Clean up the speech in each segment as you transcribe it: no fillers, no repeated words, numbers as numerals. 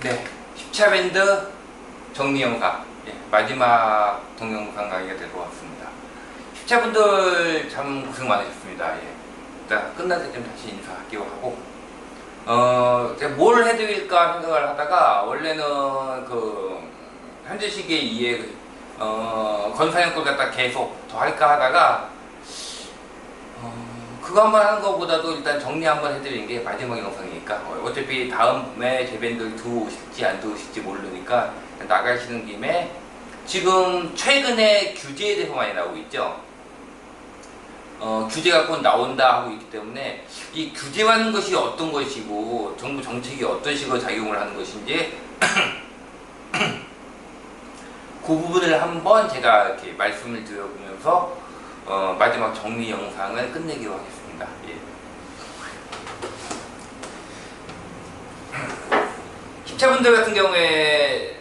네, 10차 밴드 정리 영상, 마지막 동영상 강의가 될 것 같습니다. 10차 분들 참 고생 많으셨습니다. 일단 끝날 때쯤 다시 인사하기로 하고, 제가 뭘 해드릴까 생각을 하다가, 원래는 현재 시기에 이해, 건사형 걸 갖다 계속 더 할까 하다가, 그거 한번 하는 것보다도 일단 정리 한번 해드리는 게 마지막 영상이니까, 어차피 다음에 제 밴드 들어오실지 안 들어오실지 모르니까 나가시는 김에, 지금 최근에 규제에 대해서 많이 나오고 있죠. 규제가 곧 나온다 하고 있기 때문에 이 규제하는 것이 어떤 것이고 정부 정책이 어떤 식으로 작용을 하는 것인지 그 부분을 한번 제가 이렇게 말씀을 드려보면서 마지막 정리 영상을 끝내기로 하겠습니다. 10차분들 같은 경우에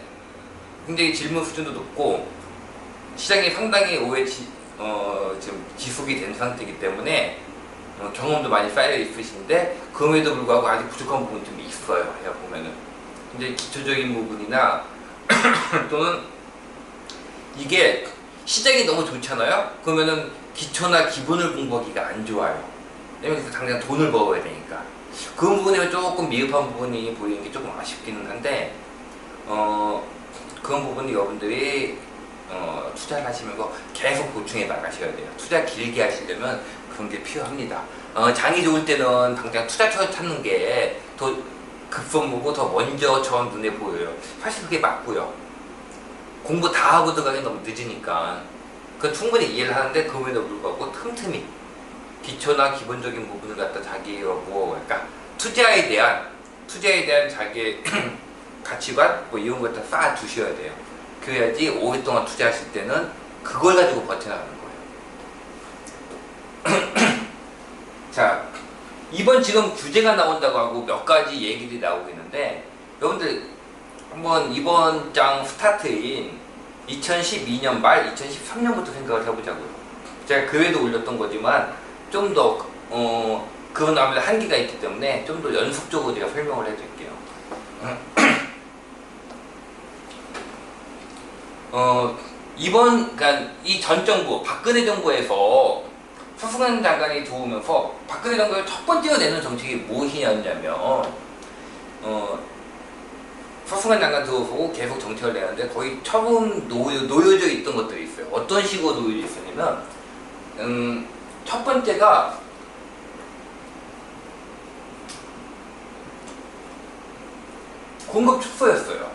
굉장히 질문 수준도 높고 시장이 상당히 지금 지속이 된 상태이기 때문에 경험도 많이 쌓여 있으신데 그럼에도 불구하고 아직 부족한 부분이 좀 있어요. 보면은 굉장히 기초적인 부분이나 또는 이게 시장이 너무 좋잖아요. 그러면은 기초나 기본을 공부하기가 안 좋아요. 왜냐면 당장 돈을 벌어야 되니까. 그 부분에 조금 미흡한 부분이 보이는 게 조금 아쉽기는 한데 그런 부분이 여러분들이 투자를 하시면서 계속 보충해 나가셔야 돼요. 투자 길게 하시려면 그런 게 필요합니다. 장이 좋을 때는 당장 투자처를 찾는 게 더 급선무고 더 먼저 저 눈에 보여요. 사실 그게 맞고요. 공부 다 하고 들어가기 너무 늦으니까 그건 충분히 이해를 하는데 그럼에도 불구하고 틈틈이 기초나 기본적인 부분을 갖다 자기가 투자에 대한 자기의 가치관 이런 걸 다 쌓아 두셔야 돼요. 그래야지 오랫동안 투자하실 때는 그걸 가지고 버텨나가는 거예요. 자, 이번 지금 규제가 나온다고 하고 몇 가지 얘기들이 나오고 있는데 여러분들 한번 이번 장 스타트인 2012년 말 2013년부터 생각을 해보자고요. 제가 그 외에도 올렸던 거지만 좀 더 그건 아무래도 한계가 있기 때문에 좀 더 연속적으로 제가 설명을 해드릴게요. 그러니까 이 전 정부, 박근혜 정부에서 서승환 장관이 들어오면서 박근혜 정부가 첫 번째로 내는 정책이 무엇이냐면, 서승환 장관 들어오고 계속 정책을 내는데 거의 처음 놓여져 있던 것들이 있어요. 어떤 식으로 놓여져 있었냐면, 첫 번째가 공급 축소였어요.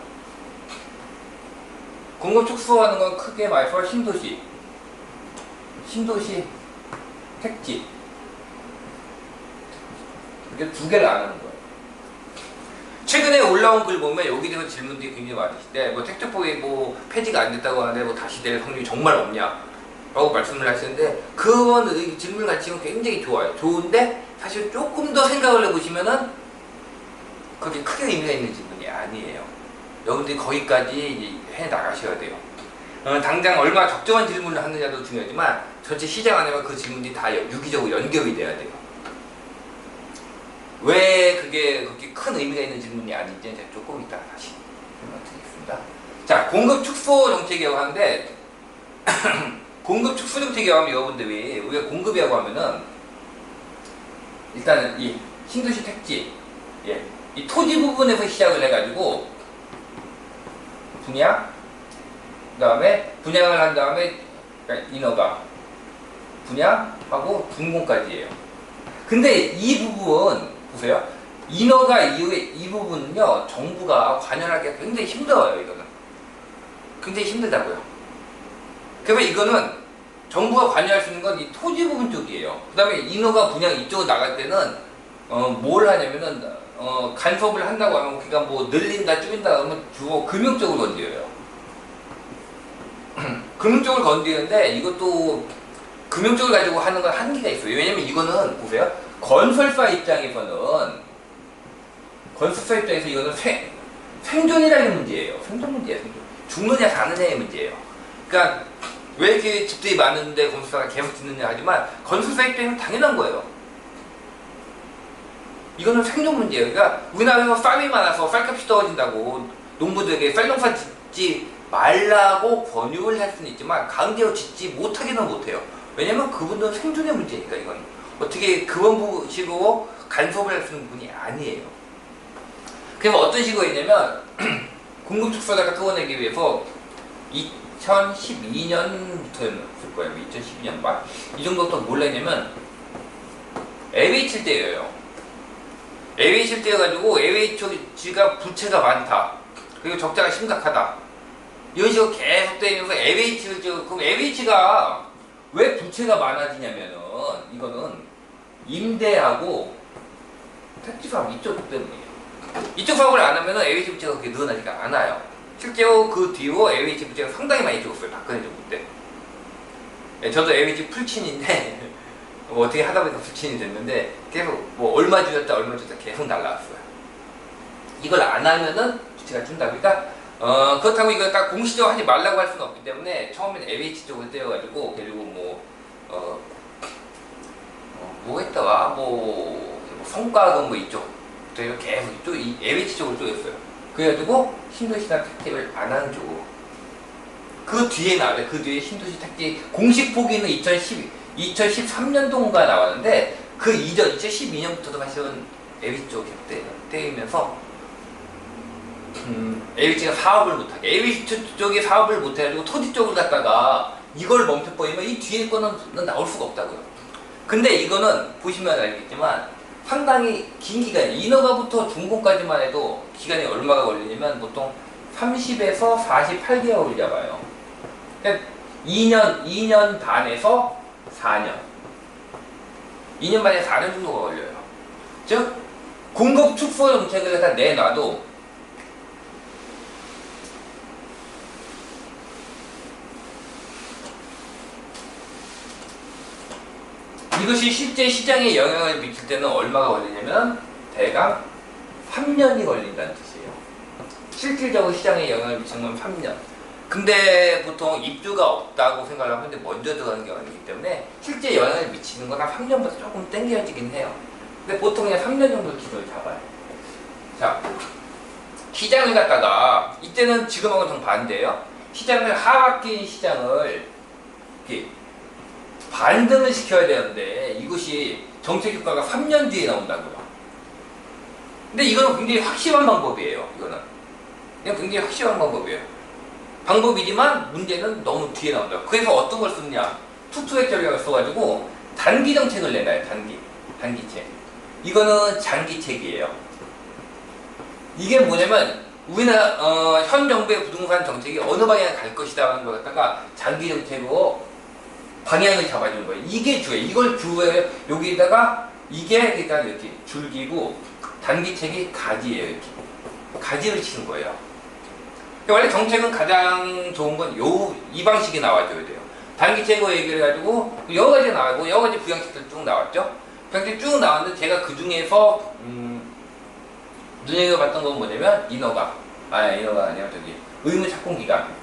공급 축소하는 건 크게 말해서 신도시, 택지 이게 두 개를 안 하는 거예요. 최근에 올라온 글 보면 여기 대해서 질문들이 굉장히 많으신데 택조법이 폐지가 안 됐다고 하는데 다시 될 확률이 정말 없냐 라고 말씀을 하시는데 그건 질문 가치는 굉장히 좋아요. 좋은데 사실 조금 더 생각을 해보시면은 그게 크게 의미가 있는 질문이 아니에요. 여러분들이 거기까지 해 나가셔야 돼요. 당장 얼마나 적정한 질문을 하느냐도 중요하지만 전체 시장 안에만 그 질문들이 다 유기적으로 연결이 돼야 돼요. 왜 그게 그렇게 큰 의미가 있는 질문이 아닌지 제가 조금 이따 다시 설명드리겠습니다. 자, 공급 축소 정책이라고 하는데 공급 축소 정책이라고 하면 여러분들이 우리가 공급이라고 하면은 일단은 이 신도시 택지, 이 토지 부분에서 시작을 해가지고 분양, 그 다음에 분양을 한 다음에 인허가, 분양하고 준공까지예요. 근데 이 부분 보세요. 인허가 이후에 이 부분은요 정부가 관여하기가 굉장히 힘들어요. 이거는 굉장히 힘들다고요. 그러면 이거는 정부가 관여할 수 있는 건 이 토지 부분 쪽이에요. 그 다음에 인허가 분양 이쪽으로 나갈 때는 뭘 하냐면은 간섭을 한다고 하면 그러니까 늘린다 줄인다 하면 주로 금융 쪽을 건드려요. 금융 쪽을 건드리는데 이것도 금융 쪽을 가지고 하는 건 한계가 있어요. 왜냐면 이거는 보세요. 건설사 입장에서 이거는 생존이라는 문제예요. 생존 문제예요. 죽느냐 사느냐의 문제예요. 그러니까 왜 이렇게 집들이 많은데 건설사가 계속 짓느냐 하지만 건설사 입장에서는 당연한 거예요. 이거는 생존 문제예요. 그러니까 우리나라에서 쌀이 많아서 쌀값이 떨어진다. 한다고 농부들에게 쌀농사 짓지 말라고 권유를 할 수는 있지만 강제로 짓지 못하기는 못해요. 왜냐면 그분들은 생존의 문제니까. 이건 어떻게 그런 식으로 간섭을 할 수 있는 분이 아니에요. 그래서 어떤 식으로 했냐면 공급축소자가 끌어내기 위해서 2012년부터였을 거예요. 2012년 말. 이 정도부터 뭘 했냐면 LH 때예요. LH 때여가지고 LH가 부채가 많다. 그리고 적자가 심각하다. 이런 식으로 계속 되면서 LH를 그럼 LH가 왜 부채가 많아지냐면은 이거는 임대하고 택지사업 이쪽 때문이에요. 이쪽 사업을 안 하면은 LH 부채가 그렇게 늘어나지가 않아요. 실제로 그 뒤로 LH 부채가 상당히 많이 죽었어요. 박근혜 정부 때. 예, 저도 LH 풀친인데 뭐 어떻게 하다 보니까 풀친이 됐는데 계속 뭐 얼마 주셨다 계속 날라왔어요. 이걸 안 하면은 부채가 준다. 그러니까 그렇다고 이걸 딱 공시적으로 하지 말라고 할 수는 없기 때문에 처음에는 LH 쪽을 떼어가지고 그리고 뭐 했다가 성과금 이쪽 저희가 계속 이쪽 이 LH 쪽을 쪼였어요. 그래가지고 신도시나 택지를 안 하는 쪽으로. 그 뒤에 나와요. 그 뒤에 신도시 택지 공식 포기는 2013년도인가 나왔는데 그 이전 2012년부터도 사실은 LH 쪽에 떼이면서 LH가 사업을 못하게 LH 쪽이 사업을 못해가지고 토지 쪽을 갖다가 이걸 멈춰버리면 이 뒤에 거는 나올 수가 없다고요. 근데 이거는 보시면 알겠지만 상당히 긴 기간, 인허가부터 준공까지만 해도 기간이 얼마가 걸리냐면 보통 30에서 48개월을 잡아요. 그러니까 2년 반에서 4년. 2년 반에서 4년 정도가 걸려요. 즉, 공급 축소 정책을 다 내놔도 이것이 실제 시장에 영향을 미칠 때는 얼마가 걸리냐면 대강 3년이 걸린다는 뜻이에요. 실질적으로 시장에 영향을 미치는 건 3년. 근데 보통 입주가 없다고 생각을 하는데 먼저 들어가는 경우가 있기 때문에 실제 영향을 미치는 건 한 3년부터 조금 땡겨지긴 해요. 근데 보통 그냥 3년 정도 기준을 잡아요. 자, 시장을 갖다가 이때는 지금하고는 정반대예요. 시장을 하반기 시장을 이렇게 반등을 시켜야 되는데 이것이 정책 효과가 3년 뒤에 나온다고요. 근데 이거는 굉장히 확실한 방법이에요. 이거는 그냥 굉장히 확실한 방법이에요. 방법이지만 문제는 너무 뒤에 나온다. 그래서 어떤 걸 쓰느냐? 투투액 전략을 써가지고 단기 정책을 내놔요. 단기책. 이거는 장기책이에요. 이게 뭐냐면 우리나라 현 정부의 부동산 정책이 어느 방향에 갈 것이다 하는 걸 갖다가 장기 정책으로 방향을 잡아주는 거예요. 이게 주예요. 이걸 주에 여기다가 이게 그러니까 이렇게 줄기고 단기책이 가지예요. 이렇게 가지를 치는 거예요. 원래 정책은 가장 좋은 건 이 방식이 나와줘야 돼요. 단기책으로 얘기를 해가지고 여러 가지 나오고 여러 가지 부양책들 쭉 나왔죠. 부양책 쭉 나왔는데 제가 그 중에서 눈여겨봤던 건 뭐냐면 인허가 아니라 의무 착공 기간.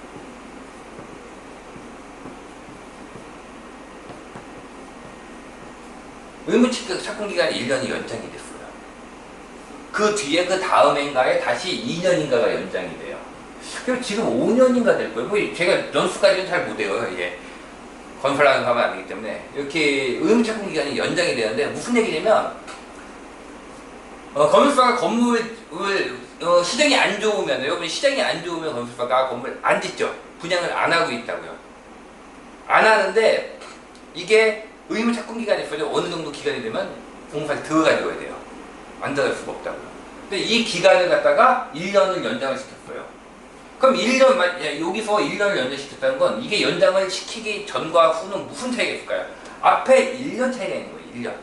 의무 착공 기간이 1년이 연장이 됐어요. 그 뒤에 그 다음 해인가에 다시 2년인가가 연장이 돼요. 그리고 지금 5년인가 될 거예요. 뭐 제가 연수까지는 잘 못해요. 예. 건설하는 사람은 아니기 때문에 이렇게 의무 착공 기간이 연장이 되는데 무슨 얘기냐면 건설사가 건물을 시장이 안 좋으면 여러분 시장이 안 좋으면 건설사가 건물 안 짓죠. 분양을 안 하고 있다고요. 안 하는데 이게 의무 착공 기간이 있어요. 어느 정도 기간이 되면 공사에 들어가줘야 돼요. 안 들어갈 수가 없다고요. 근데 이 기간을 갖다가 1년을 연장을 시켰어요. 그럼 1년, 여기서 1년을 연장시켰다는 건 이게 연장을 시키기 전과 후는 무슨 차이가 있을까요? 앞에 1년 차이가 있는 거예요. 1년.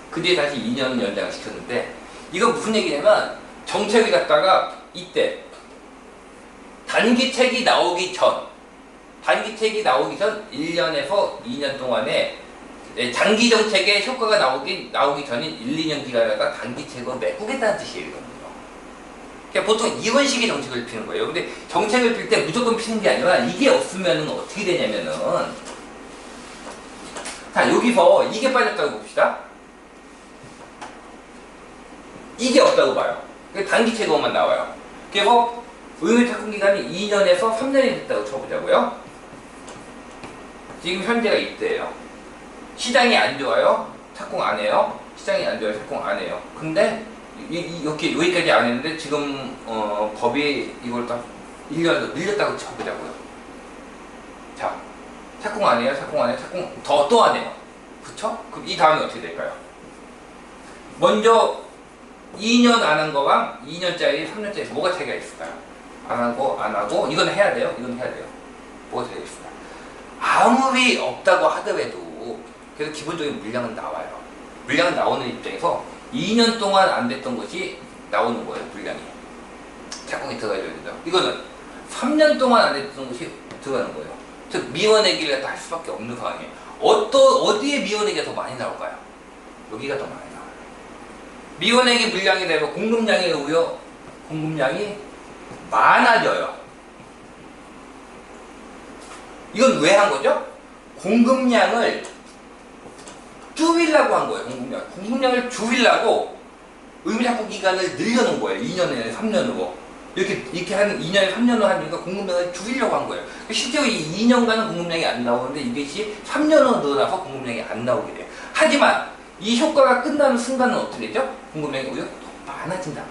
그 뒤에 다시 2년 연장을 시켰는데 이건 무슨 얘기냐면 정책을 갖다가 이때 단기책이 나오기 전 1년에서 2년 동안에 장기 정책의 효과가 나오기 전인 1, 2년 기간을 갖다 단기책으로 메꾸겠다는 뜻이에요. 그러니까 보통 이런 식의 정책을 피는 거예요. 근데 정책을 필 때 무조건 피는 게 아니라 이게 없으면 어떻게 되냐면은 자 여기서 이게 빠졌다고 봅시다. 이게 없다고 봐요. 단기채거만 나와요. 그래서 의무 착공 기간이 2년에서 3년이 됐다고 쳐보자고요. 지금 현재가 이때예요. 시장이 안 좋아요. 착공 안 해요. 시장이 안 좋아요. 착공 안 해요. 근데 여기까지 안 했는데 지금 법이 이걸 딱 1년 더 늘렸다고 쳐보자고요. 자, 착공 안 해요. 착공 안 해요. 착공 또 안 해요. 그쵸? 그럼 이 다음에 어떻게 될까요? 먼저 2년 안 한 거랑 2년짜리, 3년짜리 뭐가 차이가 있을까요? 안 하고 안 하고 이건 해야 돼요. 이건 해야 돼요. 뭐가 차이가 있을까요? 아무리 없다고 하더라도 그래도 기본적인 물량은 나와요. 물량은 나오는 입장에서 2년 동안 안 됐던 것이 나오는 거예요. 물량이 착공이 들어가야 된다. 이거는 3년 동안 안 됐던 것이 들어가는 거예요. 즉 미원액기를 갖다 할 수밖에 없는 상황이에요. 어디에 미원액기가 더 많이 나올까요? 여기가 더 많이 나와요. 미원액기 물량이 되고 공급량에 의하여 공급량이 많아져요. 이건 왜 한 거죠? 공급량을 줄이려고 한 거예요. 공급량을 줄이려고 의무착공 기간을 늘려놓은 거예요. 2년에 3년으로. 이렇게 한 2년에 3년으로 하니까 공급량을 줄이려고 한 거예요. 실제로 이 2년간은 공급량이 안 나오는데 이것이 3년으로 늘어나서 공급량이 안 나오게 돼요. 하지만 이 효과가 끝나는 순간은 어떻게 되죠? 공급량이 오히려 더 많아진다.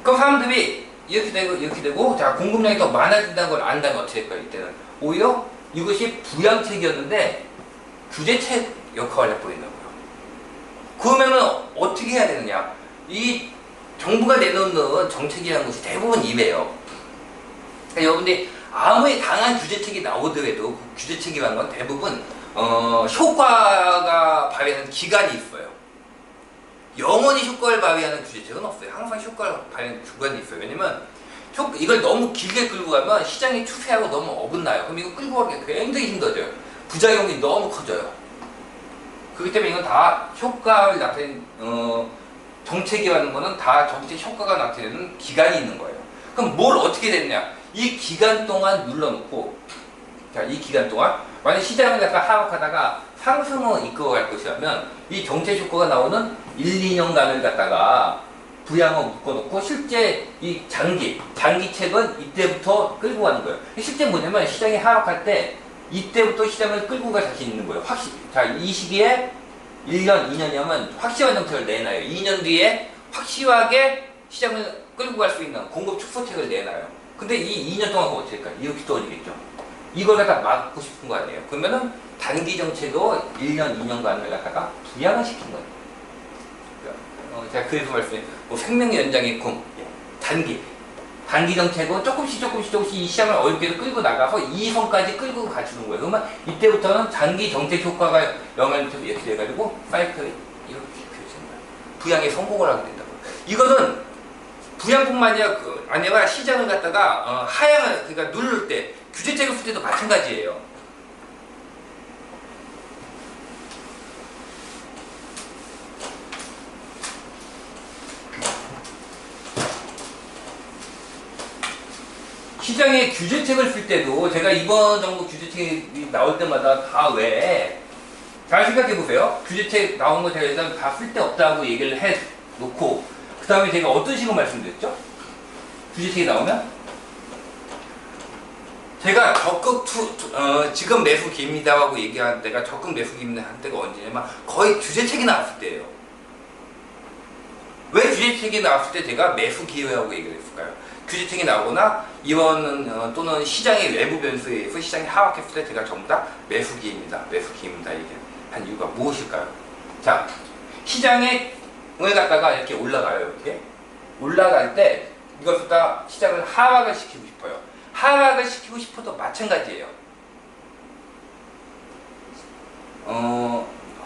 그럼 사람들이 이렇게 되고 자, 공급량이 더 많아진다는 걸 안다면 어떻게 될까요? 이때는 오히려 이것이 부양책이었는데 규제책 역할을 해버린다고요. 그러면은 어떻게 해야 되느냐? 이 정부가 내놓는 정책이라는 것이 대부분 이래요. 그러니까 여러분들이 아무리 강한 규제책이 나오더라도 그 규제책이라는 건 대부분 효과가 발휘하는 기간이 있어요. 영원히 효과를 발휘하는 규제책은 없어요. 항상 효과를 발휘하는 기간이 있어요. 왜냐면 이걸 너무 길게 끌고 가면 시장의 추세하고 너무 어긋나요. 그럼 이거 끌고 가기가 굉장히 힘들어져요. 부작용이 너무 커져요. 그렇기 때문에 이건 다 효과를 나타내는 정책이라는 거는 다 정책 효과가 나타내는 기간이 있는 거예요. 그럼 뭘 어떻게 됐냐? 이 기간 동안 눌러놓고 자, 이 기간 동안 만약 시장을 약간 하락하다가 상승을 이끌어갈 것이라면 이 정책 효과가 나오는 1, 2년간을 갖다가 부양을 묶어놓고 실제 이 장기책은 이때부터 끌고 가는 거예요. 실제 뭐냐면 시장이 하락할 때 이때부터 시장을 끌고 갈 자신 있는 거예요. 자, 이 시기에 1년, 2년이면 확실한 정책을 내놔요. 2년 뒤에 확실하게 시장을 끌고 갈 수 있는 공급 축소책을 내놔요. 근데 이 2년 동안 어떻게 할까요? 이렇게 떨어지겠죠. 이걸 갖다 막고 싶은 거 아니에요. 그러면은 단기 정책도 1년, 2년간을 갖다가 부양을 시킨 거예요. 제가 그래서 말씀드린 생명 연장의 꿈, 단기 정책은 조금씩 이 시장을 어렵게도 끌고 나가서 이 선까지 끌고 가주는 거예요. 그러면 이때부터는 장기 정책 효과가 영향을 미쳐서 이렇게 돼가지고 사이클이 이렇게 펼치는 거예요. 부양에 성공을 하게 된다고요. 이거는 부양뿐만 아니라 시장을 갖다가 하향을 그러니까 누를 때 규제책을 쓸 때도 마찬가지예요. 시장에 규제책을 쓸 때도 제가 이번 정부 규제책이 나올 때마다 다 왜 잘 생각해 보세요. 규제책 나온 거 제가 일단 다 쓸데없다고 얘기를 해놓고 그 다음에 제가 어떤 식으로 말씀드렸죠? 규제책이 나오면 제가 적극 지금 매수 기입니다 하고 얘기하는 때가 적극 매수 기입니다 한 때가 언제냐면 거의 규제책이 나왔을 때예요. 왜 규제책이 나왔을 때 제가 매수 기회라고 얘기를 했을까요? 규제책이 나오거나 이번 또는 시장의 외부 변수에 의해서 시장이 하락했을 때 제가 전부 다 매수 기회입니다 얘기한 이유가 무엇일까요? 자, 시장을 갖다가 이렇게 올라가요. 이렇게 올라갈 때 이것을 다 시장을 하락을 시키고 싶어요. 하락을 시키고 싶어도 마찬가지예요.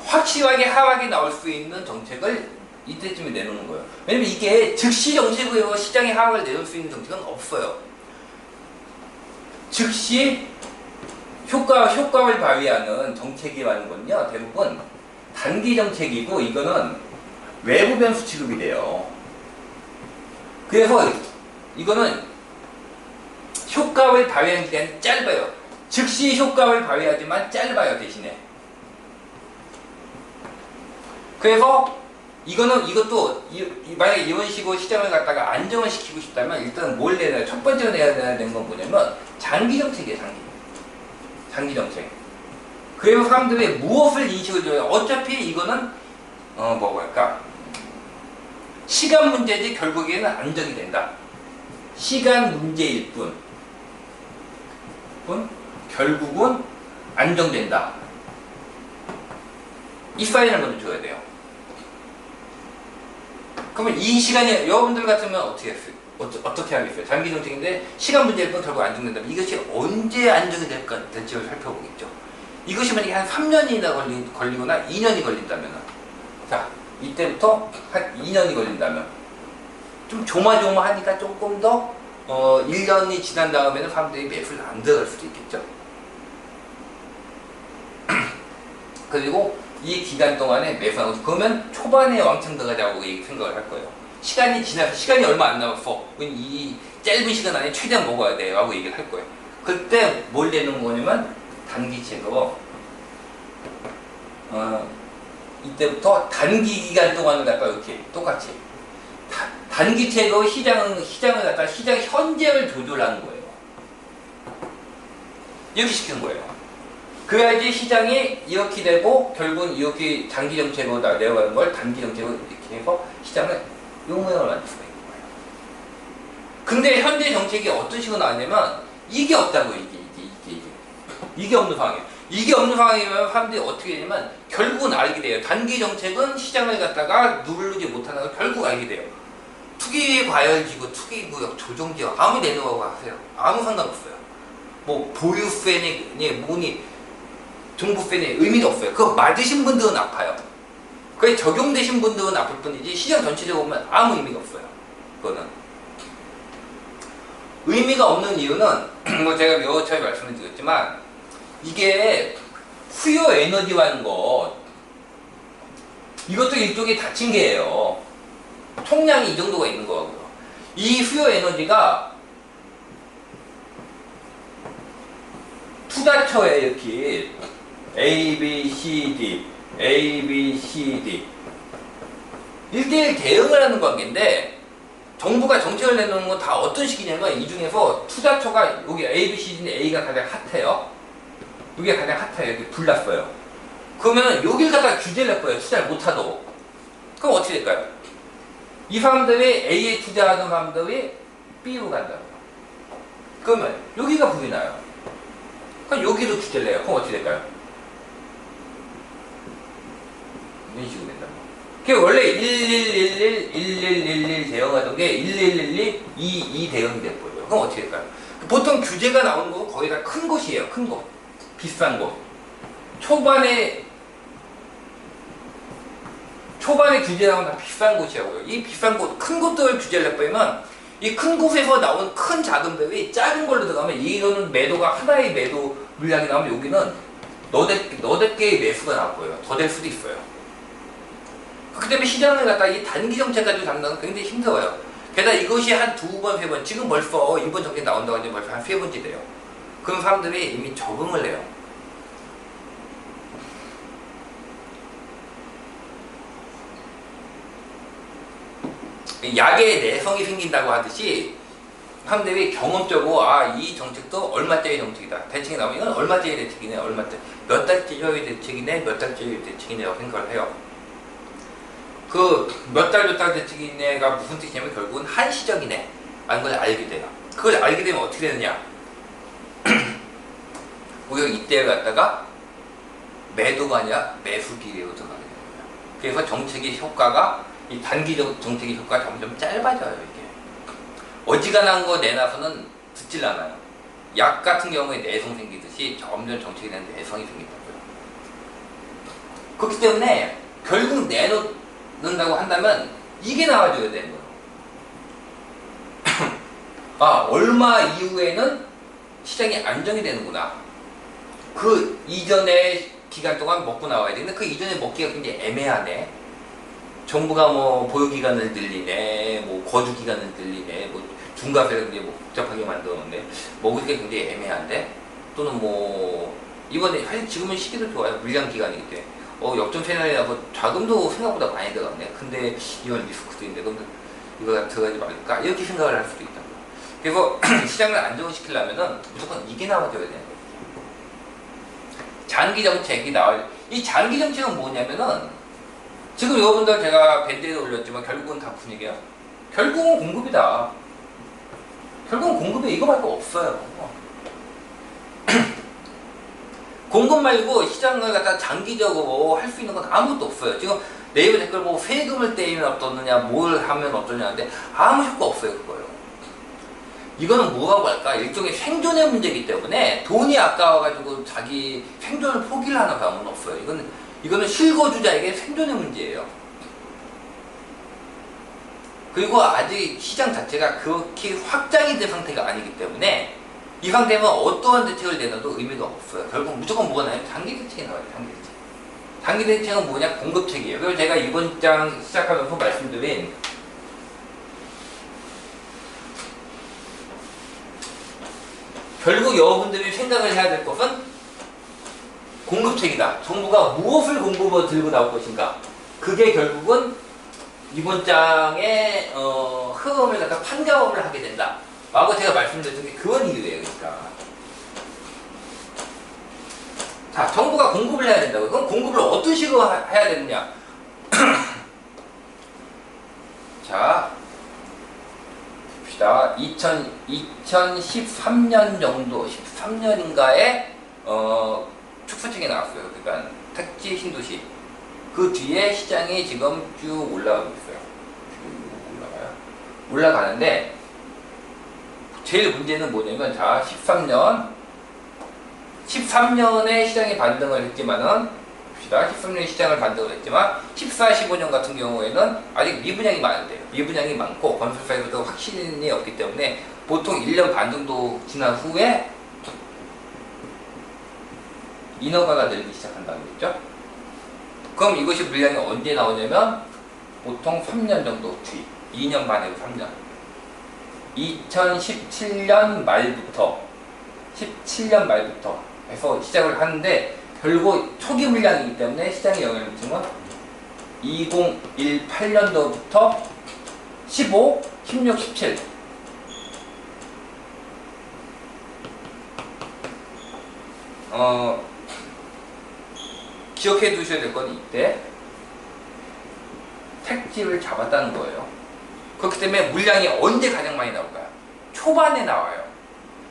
확실하게 하락이 나올 수 있는 정책을 이때쯤에 내놓는 거예요. 왜냐면 이게 즉시 정책으로 시장의 하락을 내놓을 수 있는 정책은 없어요. 즉시 효과를 발휘하는 정책이라는 건요, 대부분 단기 정책이고 이거는 외부 변수 취급이 돼요. 그래서 이거는 효과를 발휘하는 기간이 짧아요. 즉시 효과를 발휘하지만 짧아요, 대신에. 그래서 이것도 만약에 이런 식으로 시장을 갖다가 안정을 시키고 싶다면 일단 뭘 내야 돼? 첫 번째로 내야 되는 건 뭐냐면 장기 정책이에요. 장기 정책. 그리고 사람들이 무엇을 인식을 줘요? 어차피 이거는 뭐고 할까? 시간 문제지 결국에는 안정이 된다. 시간 문제일 뿐 결국은 안정된다. 이 사인을 먼저 줘야 돼요. 그러면 이 시간에 여러분들 같으면 어떻게 하겠어요? 장기 정책인데 시간 문제일 뿐 결국 안정된다면 이것이 언제 안정이 될지를 살펴보겠죠. 이것이 만약에 한 3년이나 걸리거나 2년이 걸린다면, 자, 이때부터 한 2년이 걸린다면, 좀 조마조마하니까 조금 더, 1년이 지난 다음에는 사람들이 매수를 안 들어갈 수도 있겠죠. 그리고 이 기간 동안에 매수하고, 그러면 초반에 왕창 들어가자고 생각을 할 거예요. 시간이 지나서, 시간이 얼마 안 남았어. 이 짧은 시간 안에 최대한 먹어야 돼. 라고 얘기를 할 거예요. 그때 뭘 내는 거냐면, 단기책으로 이때부터 단기 기간 동안을 갖다 이렇게 똑같이 단기책으로 시장을 갖다 시장 현재를 조절하는 거예요. 이렇게 시키는 거예요. 그래야지 시장이 이렇게 되고 결국은 이렇게 장기 정책으로 내려가는 걸 단기 정책으로 이렇게 해서 시장을 요 모양을 만들 수가 있는 거예요. 근데 현재 정책이 어떤 식으로 나왔냐면 이게 없다고 이게 없는 상황이에요. 이게 없는 상황이면 사람들이 어떻게 되냐면 결국은 알게 돼요. 단기 정책은 시장을 갖다가 누르지 못하는 걸 결국 알게 돼요. 투기 과열지구, 투기 구역, 조정지역 아무 내놓으라고 하세요. 아무 상관없어요. 뭐 보유세니 뭐니 정부세니 의미가 없어요. 그거 맞으신 분들은 아파요. 그게 적용되신 분들은 아플 뿐이지 시장 전체적으로 보면 아무 의미가 없어요. 그거는 의미가 없는 이유는 뭐 제가 여러 차례 말씀을 드렸지만 이게 수요 에너지라는 거 이것도 일종의 닫힌 게예요. 총량이 이 정도가 있는 거고요. 이 수요 에너지가 투자처에 이렇게 A, B, C, D, A, B, C, D 1대1 대응을 하는 관계인데 정부가 정책을 내놓는 건 다 어떤 식이냐면 이 중에서 투자처가 여기 A, B, C, D인데 A가 가장 핫해요. 이게 가장 핫해요. 이렇게 불났어요. 그러면 여길 갖다가 규제를 낼 거예요. 투자를 못하도록. 그럼 어떻게 될까요? 이 사람들이 A에 투자하는 사람들이 B로 간다고요. 그러면 여기가 불이 나요. 그럼 여기도 규제를 내요. 그럼 어떻게 될까요? 이런 식으로 된다고. 그게 원래 1111 대응하던 게 1112 22 대응이 될 거예요. 그럼 어떻게 될까요? 보통 규제가 나오는 건 거의 다 큰 곳이에요. 큰 곳. 비싼 곳. 초반에 규제 나오면 다 비싼 곳이라고요. 이 비싼 곳, 큰 곳들을 규제를 해버리면 이 큰 곳에서 나온 큰 자금들이 작은 걸로 들어가면 이거는 매도가 하나의 매도 물량이 나오면 여기는 너댓 개의 매수가 나올 거예요. 더 될 수도 있어요. 그렇기 때문에 시장을 갖다 이 단기 정책까지 잡는 건 굉장히 힘들어요. 게다가 이것이 한 2번, 3번, 지금 벌써 이번 정책 나온다고 하지 벌써 한 3번째 돼요. 그럼 사람들이 이미 적응을 해요. 약에 내성이 생긴다고 하듯이 사람들이 경험적으로 이 정책도 얼마짜리 정책이다. 대책이 나오면 이건 얼마짜리 대책이네, 몇 달짜리 대책이네, 몇 달짜리 대책이네라고 생각을 해요. 그 몇 달 대책이네가 무슨 뜻이냐면 결국은 한시적이네 라는 걸 알게 돼요. 그걸 알게 되면 어떻게 되느냐? 우리가 이때를 갖다가 매도가 아니라 매수 기회로 들어가게 되는 거예요. 그래서 정책의 효과가 이 단기적 정책의 효과가 점점 짧아져요. 이게 어지간한 거 내놔서는 듣질 않아요. 약 같은 경우에 내성 생기듯이 점점 정책에 대한 내성이 생긴다고요. 그렇기 때문에 결국 내놓는다고 한다면 이게 나와줘야 되는 거예요. 얼마 이후에는 시장이 안정이 되는구나. 그 이전의 기간 동안 먹고 나와야 되는데 그 이전에 먹기가 굉장히 애매하네. 정부가 뭐 보유기간을 늘리네, 뭐 거주기간을 늘리네, 뭐 중과세를 굉장히 뭐 복잡하게 만들었는데 먹기가 굉장히 애매한데 또는 뭐 이번에 사실 지금은 시기도 좋아요. 물량기간이기 때문에 역전 패널이나 뭐 자금도 생각보다 많이 들어갔네. 근데 이건 리스크도 있는데 그럼 이거 들어가지 말까? 이렇게 생각을 할 수도 있다. 그래서 시장을 안정시키려면은 무조건 이게 나와줘야 되는 거예요. 장기 정책이 나와야 돼. 이 장기 정책은 뭐냐면은 지금 여러분들 제가 밴드에 올렸지만 결국은 다 분위기야. 결국은 공급이다. 결국은 공급에 이거 말고 없어요. 공급 말고 시장을 갖다 장기적으로 할 수 있는 건 아무것도 없어요. 지금 네이버 댓글 보고 세금을 떼면 어떠느냐, 뭘 하면 어떠냐는데 아무 효과 없어요, 그거요. 이거는 뭐라고 할까? 일종의 생존의 문제이기 때문에 돈이 아까워가지고 자기 생존을 포기를 하는 사람은 없어요. 이거는 실거주자에게 생존의 문제예요. 그리고 아직 시장 자체가 그렇게 확장이 된 상태가 아니기 때문에 이 상태면 어떠한 대책을 내놔도 의미가 없어요. 결국 무조건 뭐가 나요? 단기 대책이 나와요. 단기 대책. 단기 대책은 뭐냐? 공급책이에요. 그래서 제가 이번 장 시작하면서 말씀드린 결국 여러분들이 생각을 해야 될 것은 공급책이다. 정부가 무엇을 공급으로 들고 나올 것인가. 그게 결국은 이번 장의 흐름을 갖다 판가름을 하게 된다. 라고 제가 말씀드렸던 게 그런 이유예요. 그러니까. 자, 정부가 공급을 해야 된다고. 그럼 공급을 어떤 식으로 해야 되느냐. 자, 봅시다. 2013년 정도, 13년인가에 축소책이 나왔어요. 그러니까 택지 신도시. 그 뒤에 시장이 지금 쭉 올라가고 있어요. 쭉 올라가요. 올라가는데 제일 문제는 뭐냐면 자 13년에 시장이 반등을 했지만은 봅시다. 13년에 시장을 반등을 했지만 14, 15년 같은 경우에는 아직 미분양이 많은데요. 미분양이 많고 건설사에서도 확신이 없기 때문에 보통 1년 반 정도 지난 후에 인허가가 늘기 시작한다는 거죠. 그럼 이것이 물량이 언제 나오냐면 보통 3년 정도 뒤, 2년 반에서 3년. 2017년 말부터 해서 시작을 하는데 결국 초기 물량이기 때문에 시장에 영향을 미치는 건 2018년도부터 15, 16, 17 기억해 두셔야 될 건 이때 택지를 잡았다는 거예요. 그렇기 때문에 물량이 언제 가장 많이 나올까요? 초반에 나와요.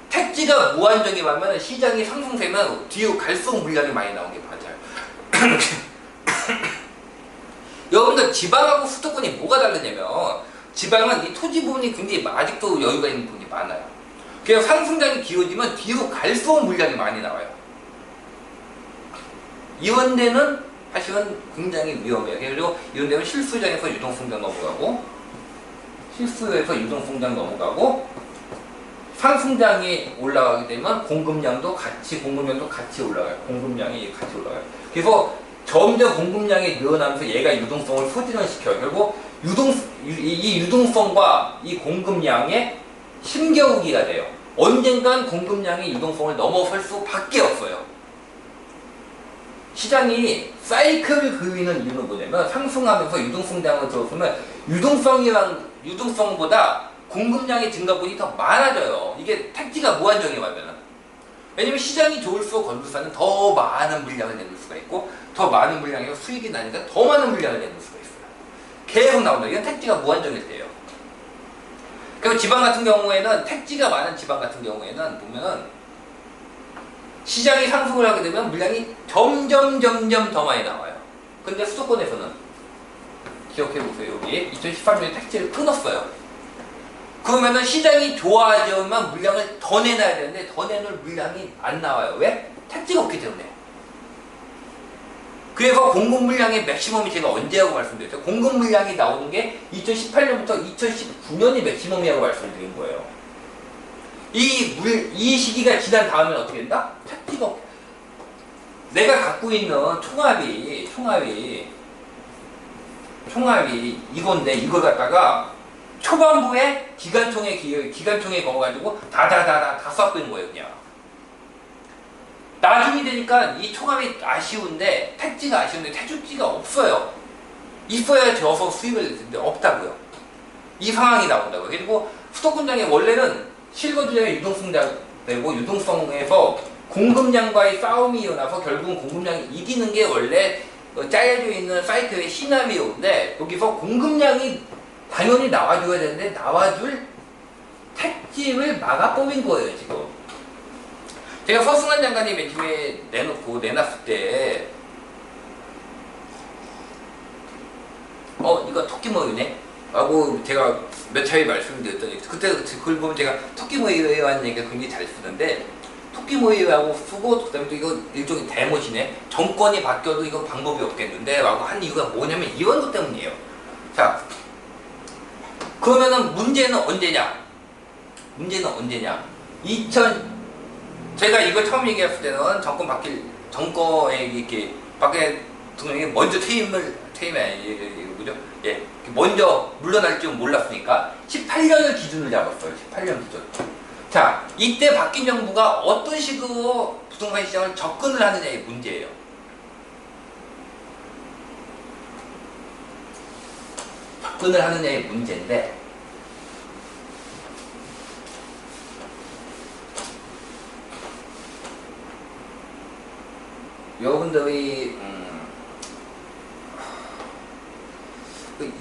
택지가 무한정이면 시장이 상승세면 뒤로 갈수록 물량이 많이 나온 게 맞아요. 여러분들 지방하고 수도권이 뭐가 다르냐면 지방은 이 토지 부분이 굉장히 아직도 여유가 있는 부분이 많아요. 그래서 상승장이 길어지면 뒤로 갈수록 물량이 많이 나와요. 이런 데는 사실은 굉장히 위험해요. 그리고 이런 데는 실수장에서 유동성장 넘어가고 상승장이 올라가게 되면 공급량도 같이 올라가요. 공급량이 같이 올라가요. 그래서 점점 공급량이 늘어나면서 얘가 유동성을 소진을 시켜요. 결국 이 유동성과 이 공급량의 힘겨루기가 돼요. 언젠간 공급량이 유동성을 넘어설 수밖에 없어요. 시장이 사이클을 그리는 이유는 뭐냐면 상승하면서 유동성장을 들었으면 유동성보다 공급량의 증가분이 더 많아져요. 이게 택지가 무한정이면은. 왜냐면 시장이 좋을수록 건설사는 더 많은 물량을 내놓을 수가 있고 더 많은 물량에서 수익이 나니까 더 많은 물량을 내놓을 수가 있어요. 계속 나온다. 이건 택지가 무한정일 때예요. 그리고 지방 같은 경우에는 택지가 많은 지방 같은 경우에는 보면은 시장이 상승을 하게 되면 물량이 점점 더 많이 나와요. 근데 수도권에서는 기억해보세요. 여기 2013년에 택지를 끊었어요. 그러면은 시장이 좋아지면 물량을 더 내놔야 되는데 더 내놓을 물량이 안 나와요. 왜? 택지가 없기 때문에. 그래서 공급 물량의 맥시멈이 제가 언제라고 말씀드렸죠? 공급 물량이 나오는 게 2018년부터 2019년이 맥시멈이라고 말씀드린 거예요. 이 시기가 지난 다음엔 어떻게 된다? 택지가 없. 내가 갖고 있는 총합이 이건데 이걸 갖다가 초반부에 기관총에 거가지고 다 쏴버린 거예요. 그냥 나중이 되니까 이 초감이 아쉬운데 택지가 아쉬운데 태죽지가 없어요. 있어야 져서 수익을 냈는데 없다고요. 이 상황이 나온다고요. 그리고 수도권장이 원래는 실거주량의 유동성장 되고 유동성에서 공급량과의 싸움이 일어나서 결국은 공급량이 이기는 게 원래 짜여져 있는 사이트의 시나리오인데 여기서 공급량이 당연히 나와줘야 되는데 나와줄 택지를 막아버린 거예요 지금. 제가 서승환 장관이 맨 처음에 내놨을 때 이거 토끼모유네? 라고 제가 몇 차례 말씀드렸더니 그때 그걸 보면 제가 토끼모유라는 얘기가 굉장히 잘 쓰는데 토끼모유라고 쓰고 그다음에 또 이거 일종의 대못이네. 정권이 바뀌어도 이거 방법이 없겠는데 라고 한 이유가 뭐냐면 이런 것 때문이에요. 자, 그러면은 문제는 언제냐? 제가 이걸 처음 얘기했을 때는 정권에 이렇게 박근혜 대통령이 먼저 먼저 물러날 줄 몰랐으니까 18년을 기준을 잡았어요. 18년 기준. 자, 이때 바뀐 정부가 어떤 식으로 부동산 시장을 접근을 하느냐의 문제예요. 접근을 하느냐의 문제인데 여러분들이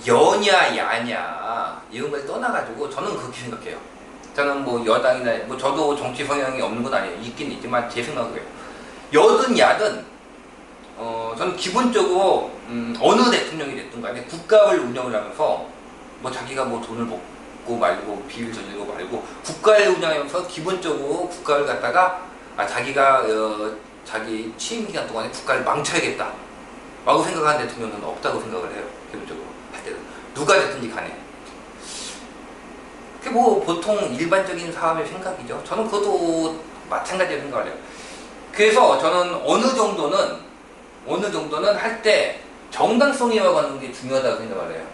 여냐 야냐 이런 걸 떠나가지고 저는 그렇게 생각해요. 저는 뭐 여당이나 뭐 저도 정치 성향이 없는 건 아니에요. 있긴 있지만 제 생각은 여든 야든 저는 기본적으로 어느 대통령이 됐든 간에 국가를 운영을 하면서 뭐 자기가 뭐 돈을 먹고 말고 비밀 저지르고 말고 국가를 운영하면서 기본적으로 국가를 갖다가 자기가 자기 취임 기간 동안에 국가를 망쳐야겠다 라고 생각하는 대통령은 없다고 생각을 해요. 기본적으로 할 때는 누가 됐든지 간에 그게 뭐 보통 일반적인 사람의 생각이죠. 저는 그것도 마찬가지로 생각을 해요. 그래서 저는 어느 정도는 할 때 정당성이라고 하는 게 중요하다고 생각을 해요.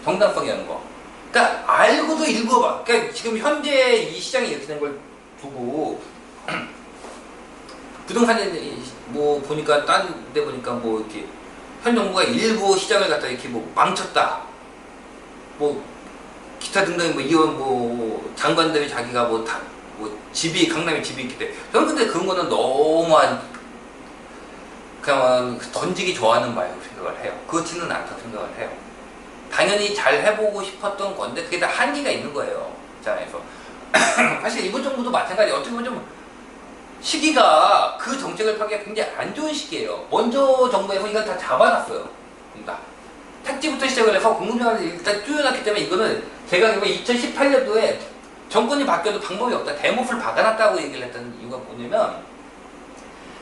정당성이라는 거. 그러니까 알고도 읽어봐. 그러니까 지금 현재 이 시장이 이렇게 된 걸 두고 부동산에 뭐 보니까 딴 데 보니까 뭐 이렇게 현 정부가 일부 시장을 갖다 이렇게 뭐 망쳤다. 뭐 기타 등등 뭐 이런 뭐 장관들이 자기가 뭐 다 뭐 집이 강남에 집이 있기 때문에 저는 근데 그런 거는 너무한 그냥 던지기 좋아하는 바라고 생각을 해요. 그렇지는 않다고 생각을 해요. 당연히 잘 해보고 싶었던 건데 그게 다 한계가 있는 거예요. 입장에서 사실 이번 정부도 마찬가지. 어떻게 보면 좀 시기가 그 정책을 펴기가 굉장히 안 좋은 시기예요. 먼저 정부에서 이걸 다 잡아놨어요. 택지부터 시작을 해서 공급량을 일단 줄여놨기 때문에 이거는 제가 2018년도에 정권이 바뀌어도 방법이 없다. 대못을 박아놨다고 얘기를 했던 이유가 뭐냐면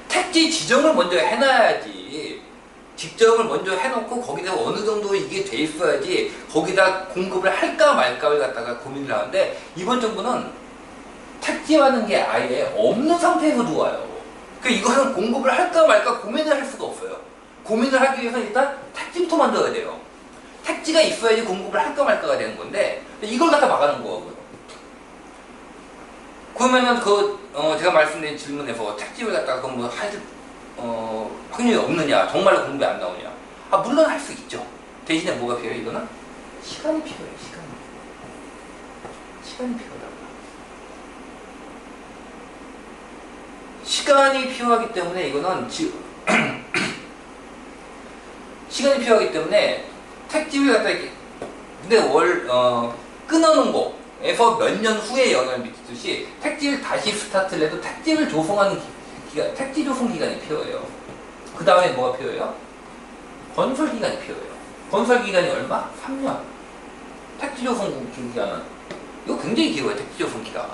택지 지정을 먼저 해놔야지. 직정을 먼저 해놓고 거기다 어느 정도 이게 돼 있어야지 거기다 공급을 할까 말까를 갖다가 고민을 하는데 이번 정부는 택지라는 게 아예 없는 상태에서 들어와요. 그러니까 이거는 공급을 할까 말까 고민을 할 수가 없어요. 고민을 하기 위해서 일단 택지부터 만들어야 돼요. 택지가 있어야지 공급을 할까 말까가 되는 건데 이걸 갖다 막아놓은 거고요. 그러면은 제가 말씀드린 질문에서 택지를 갖다가 뭐 할 확률이 없느냐, 정말로 공급이 안 나오냐? 물론 할 수 있죠. 대신에 뭐가 필요해요? 이거는 시간이 필요해요. 시간이 필요하다고. 시간이 필요하기 때문에 이거는 시간이 필요하기 때문에 택지를 갖다 이렇게 근데 끊어놓은 거에서 몇 년 후에 영향을 미치듯이 택지를 다시 스타트를 해도 택지를 조성하는 택지 조성 기간이 필요해요. 그 다음에 뭐가 필요해요? 건설 기간이 필요해요. 건설 기간이 얼마? 3년. 택지 조성 기간은 이거 굉장히 길어요. 택지 조성 기간.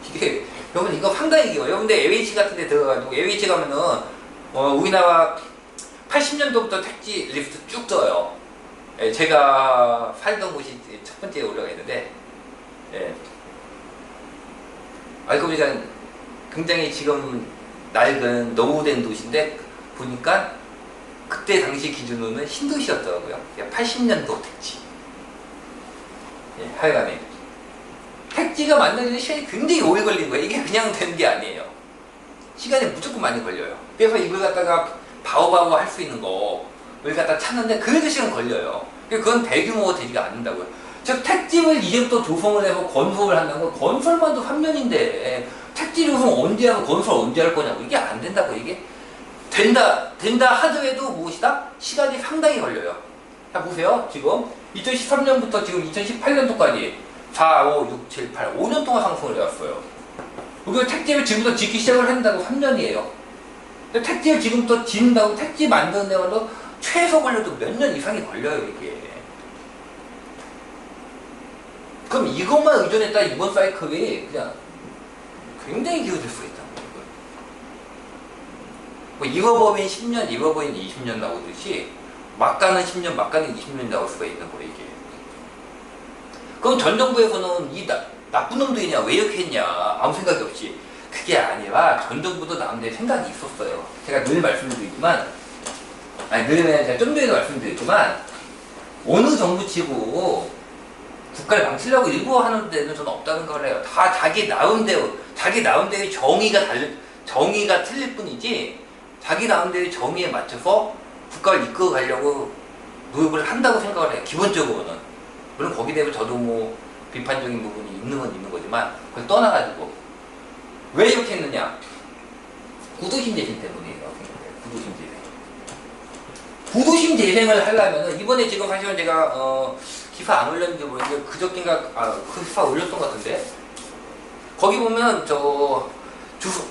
이게 여러분 이거 상당히 길어요. 근데 LH 같은 데 들어가지고 LH 가면은 우리나라 80년도부터 택지 리스트 쭉 떠요. 제가 살던 곳이 첫 번째에 올라가 있는데 알고 보니까 굉장히 지금 낡은 노후된 도시인데 보니까 그때 당시 기준으로는 신도시였더라고요. 80년도 택지. 하여간에 택지가 만들어지는 시간이 굉장히 오래 걸린 거예요. 이게 그냥 되는 게 아니에요. 시간이 무조건 많이 걸려요. 그래서 이걸 갖다가 바오바오 할 수 있는 거를 갖다 찾는데 그래도 시간 걸려요. 그건 대규모가 되지가 않는다고요. 즉 택지를 이제부터 조성을 해서 건설을 한다는 건 건설만도 3년인데 택지 조성 언제 하고 건설 언제 할 거냐고. 이게 안 된다고. 이게 된다 하더라도 무엇이다? 시간이 상당히 걸려요. 자 보세요. 지금 2013년부터 지금 2018년도까지 4, 5, 6, 7, 8, 5년 동안 상승을 해왔어요. 그리고 택지를 지금부터 짓기 시작을 한다고 3년이에요. 근데 택지를 지금부터 짓는다고 택지 만드는 데만도 최소 걸려도 몇 년 이상이 걸려요, 이게. 그럼 이것만 의존했다 이번 사이클이 그냥 굉장히 길어질 수 있다는 거예요. 뭐 이버버인 10년, 이버버인 20년 나오듯이 막가는 10년, 막가는 20년 나올 수가 있는 거예요, 이게. 그럼 전 정부에서는 이 나쁜 놈들이냐, 왜 이렇게 했냐, 아무 생각이 없이. 그게 아니라 전 정부도 나름대로 생각이 있었어요. 제가 늘 말씀드리지만, 제가 좀 전에도 말씀드렸지만, 어느 정부치고 국가를 망치려고 일부 하는 데는 저는 없다는 걸 해요. 다 자기 나름대로 정의가 틀릴 뿐이지, 자기 나름대로 정의에 맞춰서 국가를 이끌어 가려고 노력을 한다고 생각을 해요. 기본적으로는. 물론 거기에 대해서 저도 뭐 비판적인 부분이 있는 건 있는 거지만, 그걸 떠나가지고 왜 이렇게 했느냐? 구도심 재생 때문이에요. 구도심 재생. 구도심 재생을 하려면은 이번에 지금 사실은 제가 기사 안 올렸는지 모르겠는데 그저께인가 그 기사 올렸던 것 같은데, 거기 보면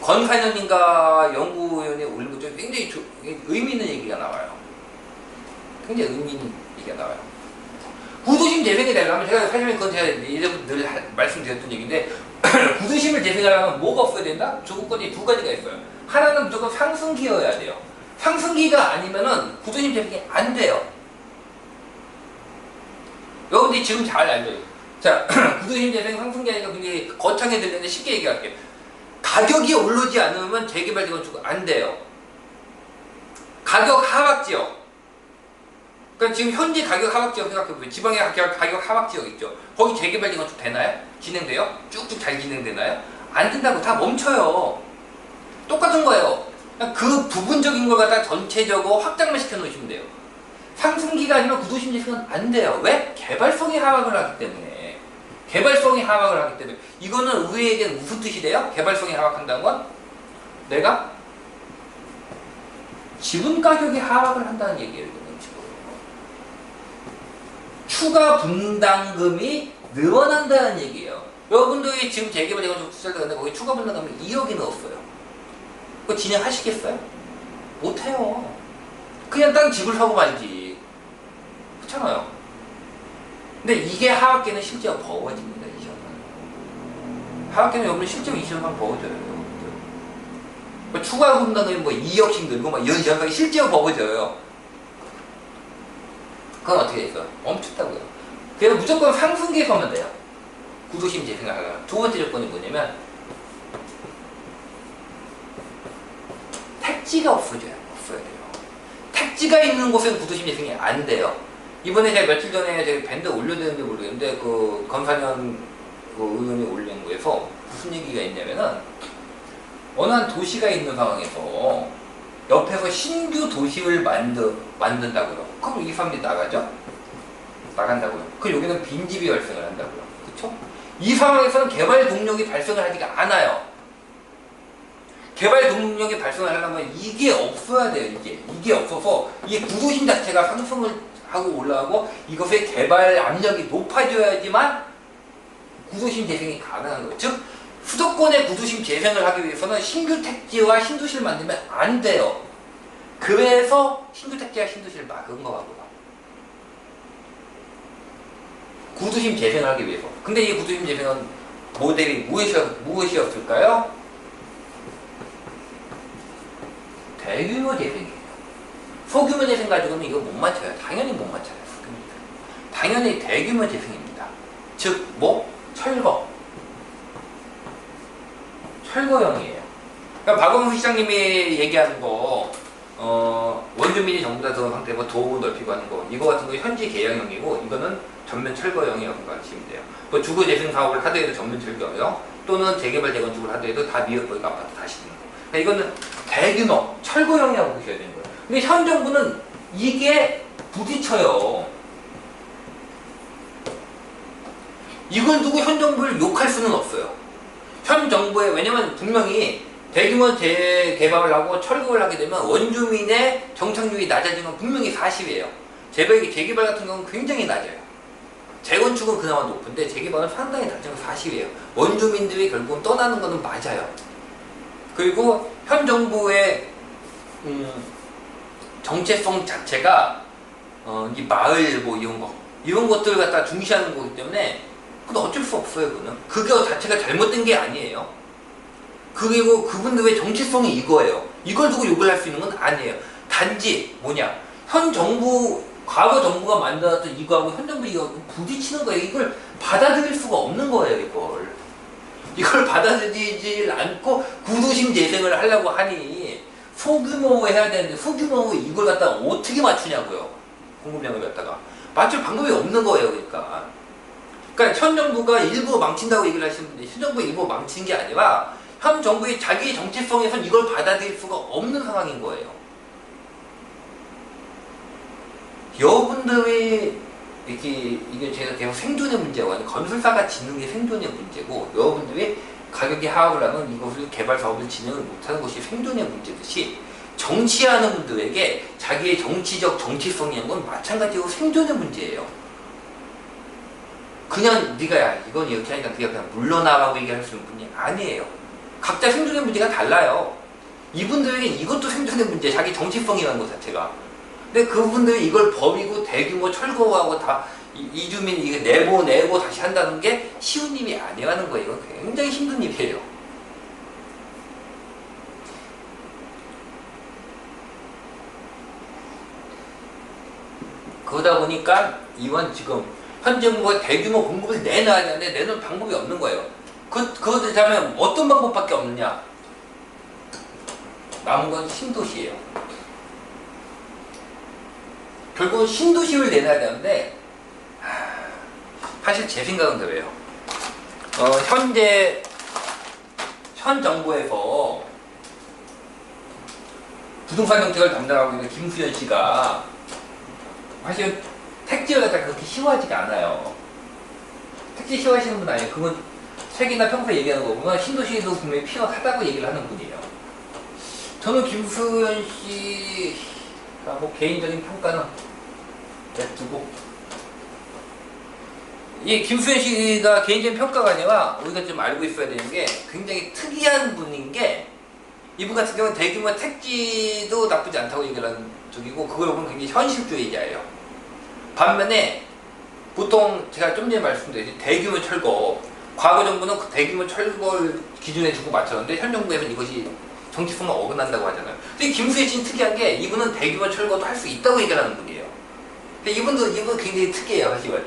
권사년인가 연구위원회 올린 것 중에 굉장히 의미 있는 얘기가 나와요. 굉장히 의미 있는 얘기가 나와요. 구도심 재생이 되려면, 제가 사실은 그건 제가 예전부터 늘 말씀드렸던 얘기인데, 구도심을 재생하려면 뭐가 없어야 된다? 조건이 두 가지가 있어요. 하나는 무조건 상승기여야 돼요. 상승기가 아니면은 구도심 재생이 안 돼요. 여러분들이 지금 잘 알죠? 자, 구도심 재생 상승기 하니까 굉장히 거창해 들리는데 쉽게 얘기할게요. 가격이 오르지 않으면 재개발 재건축 안 돼요. 가격 하락 지역. 그러니까 지금 현재 가격 하락 지역 생각해보세요. 지방의 가격 하락 지역 있죠. 거기 재개발 재건축 되나요? 진행돼요? 쭉쭉 잘 진행되나요? 안 된다고. 다 멈춰요. 똑같은 거예요. 그냥 그 부분적인 걸 갖다 전체적으로 확장만 시켜 놓으시면 돼요. 상승기가 아니면 구도심 재생은 안 돼요. 왜? 개발성이 하락을 하기 때문에. 개발성이 하락을 하기 때문에. 이거는 우리에게는 무슨 뜻이 돼요? 개발성이 하락한다는 건? 내가 지분 가격이 하락을 한다는 얘기예요. 이거는 지금. 추가 분담금이 늘어난다는 얘기예요. 여러분들이 지금 재개발 재건축 투자를 하는데 거기 추가 분담금이 2억이 넣었어요. 그거 진행하시겠어요? 못해요. 그냥 딴 집을 사고 말지. 그렇잖아요. 근데 이게 하락기는 실제로 버거워집니다. 이 시험은. 하락기는 여러분 실제로 이 시험만 버거워져요. 뭐 추가 분담금이 뭐 2억씩 늘고 막 이런 현상이 실제로 버거워져요. 그건 어떻게 될까요? 멈췄다고요. 그래서 무조건 상승기에 서면 돼요. 구도심 재생을 하려면. 두 번째 조건이 뭐냐면 택지가 없어야 돼요. 택지가 있는 곳은 구도심 재생이 안 돼요. 이번에 제가 며칠 전에 제가 밴드 올려드렸는지 모르겠는데 그 건사년 그 의원이 올린 거에서 무슨 얘기가 있냐면은 어느 한 도시가 있는 상황에서 옆에서 신규 도시를 만든다고요. 그럼 이 사람들이 나간다고요. 그럼 여기는 빈집이 발생을 한다고요. 그쵸? 이 상황에서는 개발 동력이 발생을 하지가 않아요. 개발 동력이 발생을 하려면 이게 없어야 돼요. 이게 없어서 이게 구도심 자체가 상승을 하고 올라가고 이것의 개발 압력이 높아져야지만 구도심 재생이 가능한 거예요. 즉 수도권의 구도심 재생을 하기 위해서는 신규 택지와 신도시를 만들면 안 돼요. 그래서 신규 택지와 신도시를 막은 거라고요. 구도심 재생을 하기 위해서. 근데 이 구도심 재생은 모델이 무엇이었을까요? 대규모 재생이에요. 소규모 재생 가지고는 이거 못 맞춰요. 당연히 못 맞춰요. 당연히 대규모 재생입니다. 즉, 철거형이에요. 그러니까 박원순 시장님이 얘기하는 거, 원주민이 전부 다 들어온 상태고 도로 넓히고 하는 거 이거 같은 거 현지 계약형이고 이거는 전면 철거형이라고 생각하시면 돼요. 뭐 주거 재생 사업을 하더라도 전면 철거형 또는 재개발 재건축을 하더라도 다 미흡보이고 아파트 다시 짓는 거. 그러니까 이거는 대규모 철거형이라고 보셔야 되는 거예요. 근데 현 정부는 이게 부딪혀요. 이걸 두고 현 정부를 욕할 수는 없어요. 현 정부에 왜냐면 분명히 대규모 재개발을 하고 철거를 하게 되면 원주민의 정착률이 낮아지는 건 분명히 사실이에요. 재개발 같은 경우는 굉장히 낮아요. 재건축은 그나마 높은데 재개발은 상당히 낮은 건 사실이에요. 원주민들이 결국은 떠나는 거는 맞아요. 그리고 현 정부의 정체성 자체가 이 마을 뭐 이런 것들을 갖다 중시하는 거기 때문에 그건 어쩔 수 없어요. 그거 자체가 잘못된 게 아니에요. 그리고 그분들의 정체성이 이거예요. 이걸 두고 욕을 할 수 있는 건 아니에요. 단지 뭐냐 현 정부 과거 정부가 만들었던 이거하고 현 정부 이거 부딪히는 거예요. 이걸 받아들일 수가 없는 거예요. 이걸 받아들이지 않고 구도심 재생을 하려고 하니 소규모로 해야 되는데 소규모로 이걸 갖다가 어떻게 맞추냐고요. 공급량을 갖다가 맞출 방법이 없는 거예요. 그러니까 현 정부가 일부 망친다고 얘기를 하시는데 현 정부 일부 망친 게 아니라 현 정부의 자기의 정체성에선 이걸 받아들일 수가 없는 상황인 거예요. 여러분들의 이게 제가 계속 생존의 문제고 건설사가 짓는 게 생존의 문제고 여러분들이 가격이 하락을 하면 이것을 개발 사업을 진행을 못하는 것이 생존의 문제듯이 정치하는 분들에게 자기의 정치적 정체성이 건 마찬가지로 생존의 문제예요. 그냥 네가 야 이건 이렇게 하니까 그냥 물러나라고 얘기할 수 있는 분이 아니에요. 각자 생존의 문제가 달라요. 이분들에겐 이것도 생존의 문제, 자기 정체성이라는 것 자체가. 근데 그분들이 이걸 버리고 대규모 철거하고 다 이주민 이게 내고 다시 한다는 게 쉬운 일이 아니라는 거예요. 이건 굉장히 힘든 일이에요. 그러다 보니까 이건 지금 현 정부가 대규모 공급을 내놔야 되는데 내놓을 방법이 없는 거예요. 그것을 하면 어떤 방법밖에 없느냐? 남은 건 신도시예요. 결국은 신도시를 내놔야 되는데 사실 제 생각은 그래요. 현 정부에서 부동산 정책을 담당하고 있는 김수현 씨가 사실 택지를 갖다 그렇게 쉬워하지가 않아요. 택지 쉬워하시는 분 아니에요. 그건 책이나 평소에 얘기하는 거 보면 신도시도 분명히 필요하다고 얘기를 하는 분이에요. 저는 김수현 씨가 뭐 개인적인 평가는 냅두고 이 김수현 씨가 개인적인 평가가 아니라 우리가 좀 알고 있어야 되는 게 굉장히 특이한 분인 게 이분 같은 경우는 대규모 택지도 나쁘지 않다고 얘기를 하는 쪽이고 그걸 보면 굉장히 현실주의자예요. 반면에 보통 제가 좀 전에 말씀드렸듯이 대규모 철거 과거 정부는 그 대규모 철거를 기준에 두고 맞췄는데 현 정부에서는 이것이 정치성과 어긋난다고 하잖아요. 근데 김수현 씨는 특이한 게 이분은 대규모 철거도 할 수 있다고 얘기하는 분이에요. 근데 이분 굉장히 특이해요, 사실은.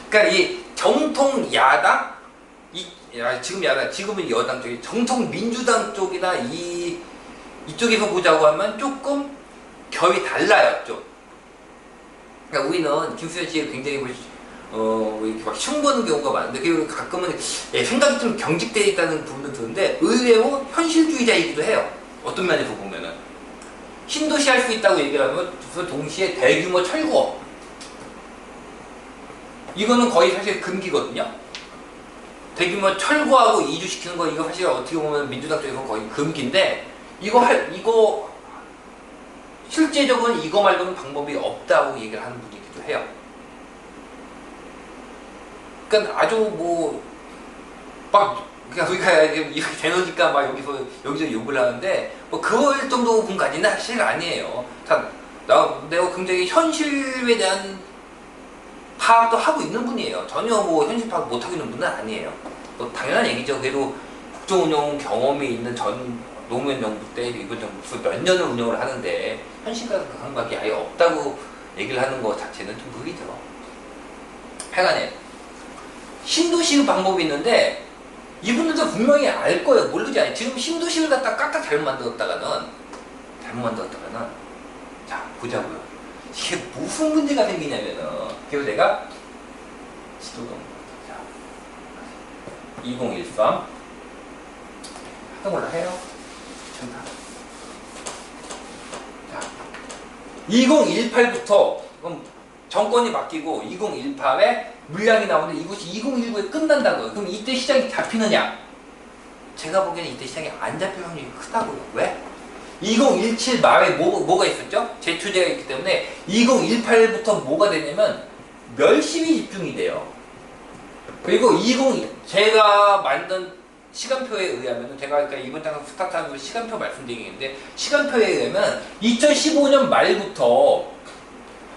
그러니까 이 정통 야당, 지금은 여당 쪽이 정통 민주당 쪽이나 이쪽에서 보자고 하면 조금 결이 달라요, 좀. 그러니까 우리는 김수현 씨가 굉장히 이렇게 막 흉보는 경우가 많은데 그리고 가끔은 생각이 좀 경직되어 있다는 부분도 드는데 의외로 현실주의자이기도 해요. 어떤 면에서 보면은 신도시 할 수 있다고 얘기를 하면 동시에 대규모 철거 이거는 거의 사실 금기거든요. 대규모 철거하고 이주시키는 거 이거 사실 어떻게 보면 민주당 쪽에서는 거의 금기인데 이거 실제적으로는 이거 말고는 방법이 없다고 얘기를 하는 분이기도 해요. 그러니까 아주 그러니까 우리가 이렇게 되노니까 막 여기서 욕을 하는데 그럴 정도 분까지는 사실 아니에요. 내가 굉장히 현실에 대한 파악도 하고 있는 분이에요. 전혀 현실 파악 못하고 있는 분은 아니에요. 당연한 얘기죠. 그래도 국정운영 경험이 있는 전 노무현 정부 때 이번 정부 몇 년을 운영을 하는데 현실과 감각이 아예 없다고 얘기를 하는 것 자체는 좀 무리죠. 하여간에 신도시 방법이 있는데 이분들도 분명히 알 거예요. 모르지 않아요. 지금 신도시를 갖다 깍깍 잘못 만들었다가는 보자고요. 이게 무슨 문제가 생기냐면은, 그래서 내가 지도동 2013 하던 걸로 해요. 괜찮다. 자, 2018부터 그럼 정권이 바뀌고 2018에 물량이 나오는데 이것이 2019에 끝난다고요. 그럼 이때 시장이 잡히느냐? 제가 보기에는 이때 시장이 안 잡힐 확률이 크다고요. 왜? 2017 말에 뭐가 있었죠? 재투자가 있기 때문에 2018부터 뭐가 되냐면 멸심이 집중이 돼요. 그리고 제가 만든 시간표에 의하면, 제가 그러니까 이번 달 스타트하면서 시간표 말씀드리겠는데, 시간표에 의하면 2015년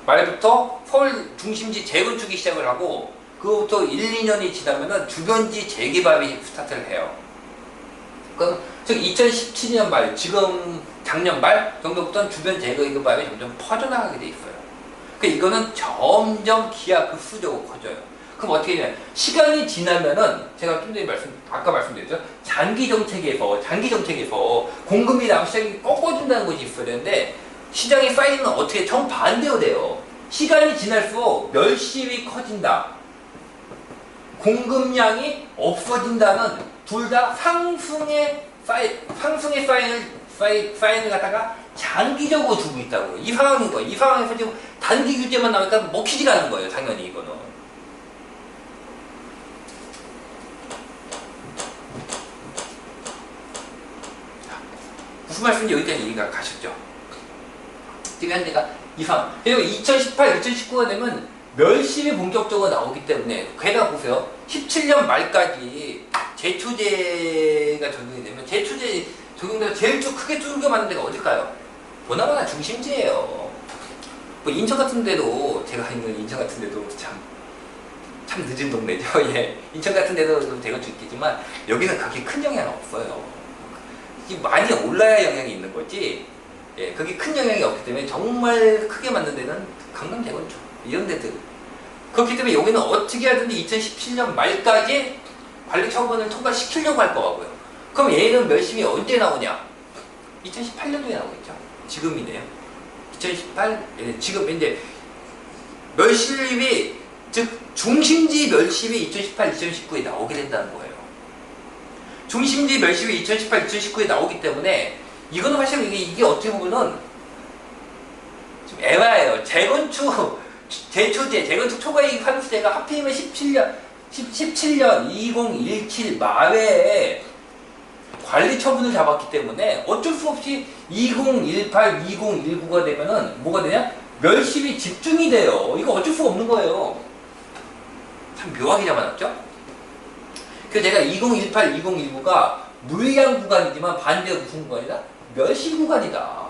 말부터 서울 중심지 재건축이 시작을 하고, 그거부터 1, 2년이 지나면은 주변지 재개발이 스타트를 해요. 그럼 즉 2017년 말, 지금 작년 말 정도부터는 주변 재개발이 점점 퍼져나가게 돼 있어요. 그러니까 이거는 점점 기하급수적으로 커져요. 그럼 어떻게 되냐? 시간이 지나면은, 제가 좀 전에 아까 말씀드렸죠? 장기 정책에서 공급이 나면 시장이 꺾어진다는 것이 있어야 되는데, 시장의 사이즈는 어떻게 정반대로 돼요. 시간이 지날수록 멸시이 커진다. 공급량이 없어진다는, 둘 다 상승의 사인을 갖다가 장기적으로 두고 있다고요. 이 상황인 거예요. 이 상황에서 지금 단기 규제만 나오니까 먹히지가 않는 거예요. 당연히 이거는. 무슨 말씀인지 여기까지 이해가 가셨죠? 지금 현재가 이상. 그리고 2018, 2019가 되면 멸심이 본격적으로 나오기 때문에, 게다가 보세요. 17년 말까지 재초제가 적용이 되면, 재초제 적용돼서 제일 크게 두들겨 맞는 데가 어딜까요? 보나마나 중심지예요. 뭐 인천 같은 데도, 제가 있는 인천 같은 데도 참 늦은 동네죠. 예. 인천 같은 데도 재건축 있겠지만, 여기는 그렇게 큰 영향은 없어요. 많이 올라야 영향이 있는 거지, 예, 그게 큰 영향이 없기 때문에 정말 크게 맞는 데는 강남 재건축 이런 데들. 그렇기 때문에 여기는 어떻게 하든지 2017년 말까지 관리 처분을 통과시키려고 할 거고요. 그럼 얘는 멸심이 언제 나오냐? 2018년도에 나오겠죠. 지금이네요. 2018, 지금 이제 멸심이, 즉 중심지 멸심이 2018, 2019에 나오게 된다는 거예요. 중심지 멸심이 2018, 2019에 나오기 때문에, 이거는 사실 이게 어떻게 보면은 좀 애매해요. 재건축 초과이익 환수제가 하필이면 17년 2017 말에 관리 처분을 잡았기 때문에 어쩔 수 없이 2018, 2019가 되면은 뭐가 되냐? 멸심이 집중이 돼요. 이거 어쩔 수가 없는 거예요. 참 묘하게 잡아놨죠? 그래서 제가 2018, 2019가 물량 구간이지만 반대로 무슨 구간이다? 멸심 구간이다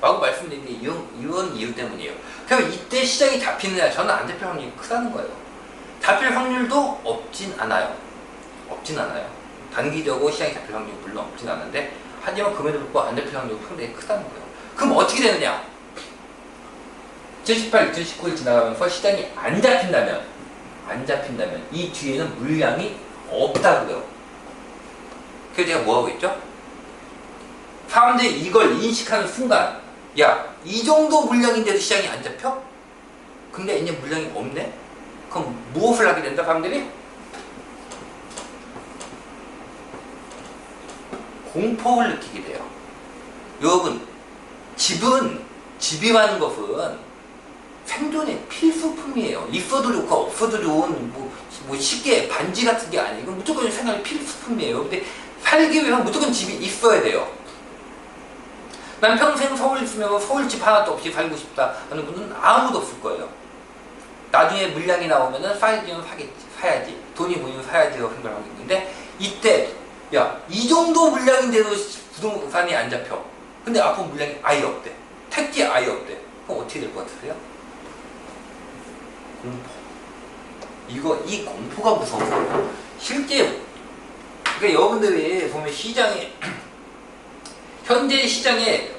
라고 말씀드린 게 이런 이유 때문이에요. 그럼 이때 시장이 잡히느냐? 저는 안 잡힐 확률이 크다는 거예요. 잡힐 확률도 없진 않아요. 단기적으로 시장이 잡힐 확률이 물론 없진 않은데, 하지만 그럼에도 불구하고 안 잡힐 확률이 상당히 크다는 거예요. 그럼 어떻게 되느냐? 2018, 2019를 지나가면서 시장이 안 잡힌다면 이 뒤에는 물량이 없다고요. 그래서 제가 뭐하고 있죠? 사람들이 이걸 인식하는 순간, 야, 이 정도 물량인데도 시장이 안 잡혀? 근데 이제 물량이 없네? 그럼 무엇을 하게 된다, 사람들이? 공포를 느끼게 돼요. 여러분, 집이 많은 것은 생존의 필수품이에요. 있어도 좋고 없어도 좋은 뭐 쉽게 반지 같은 게 아니고 무조건 생활의 필수품이에요. 근데 살기 위해서 무조건 집이 있어야 돼요. 난 평생 서울 있으면서 서울집 하나도 없이 살고 싶다 하는 분은 아무도 없을 거예요. 나중에 물량이 나오면은 사야지. 돈이 모이면 사야지라고 생각을 하고 있는데, 이때 야, 이 정도 물량인데도 부동산이 안 잡혀. 근데 앞으로 물량이 아예 없대. 택지 아예 없대. 그럼 어떻게 될 것 같으세요? 공포. 이 공포가 무서워요. 실제, 그러니까 여러분들이 보면 시장에, 현재 시장에,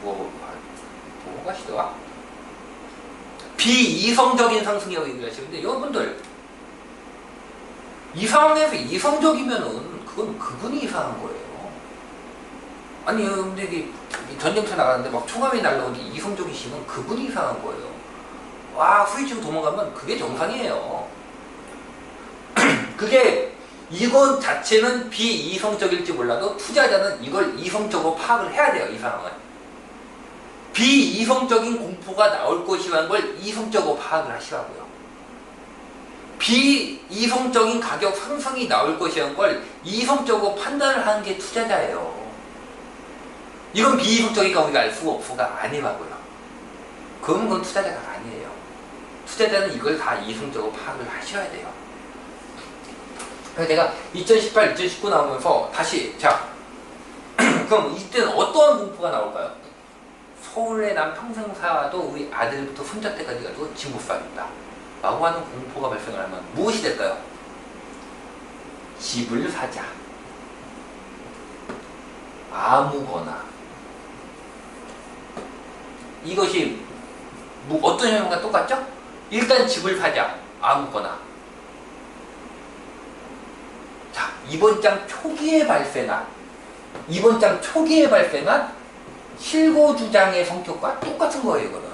뭐가 시도와? 비이성적인 상승이라고 얘기를 하시는데, 여러분들, 이 상황에서 이성적이면은, 그건 그분이 이상한 거예요. 아니 근데 이 전쟁터 나가는데 막 총알이 날라오는데 이성적이시면 그분이 이상한 거예요. 와 후유증 도망가면 그게 정상이에요. 그게 이건 자체는 비이성적일지 몰라도 투자자는 이걸 이성적으로 파악을 해야 돼요. 이 상황은 비이성적인 공포가 나올 것이라는 걸 이성적으로 파악을 하시라고요. 비이성적인 가격 상승이 나올 것이라는 걸 이성적으로 판단을 하는 게 투자자예요. 이건 비이성적이니까 우리가 알 수가 없어가 아니라고요. 그러면 그건 투자자가 아니에요. 투자자는 이걸 다 이성적으로 파악을 하셔야 돼요. 그래서 제가 2018, 2019 나오면서 다시 자 그럼 이때는 어떠한 공포가 나올까요? 서울에 난 평생 살아도 우리 아들부터 손자 때까지 가도 집 못 사겠다 라고 하는 공포가 발생을 하면 무엇이 될까요? 집을 사자. 아무거나. 이것이 어떤 현상과 똑같죠? 일단 집을 사자. 아무거나. 자, 이번 장 초기에 발생한 실거주장의 성격과 똑같은 거예요, 이거는.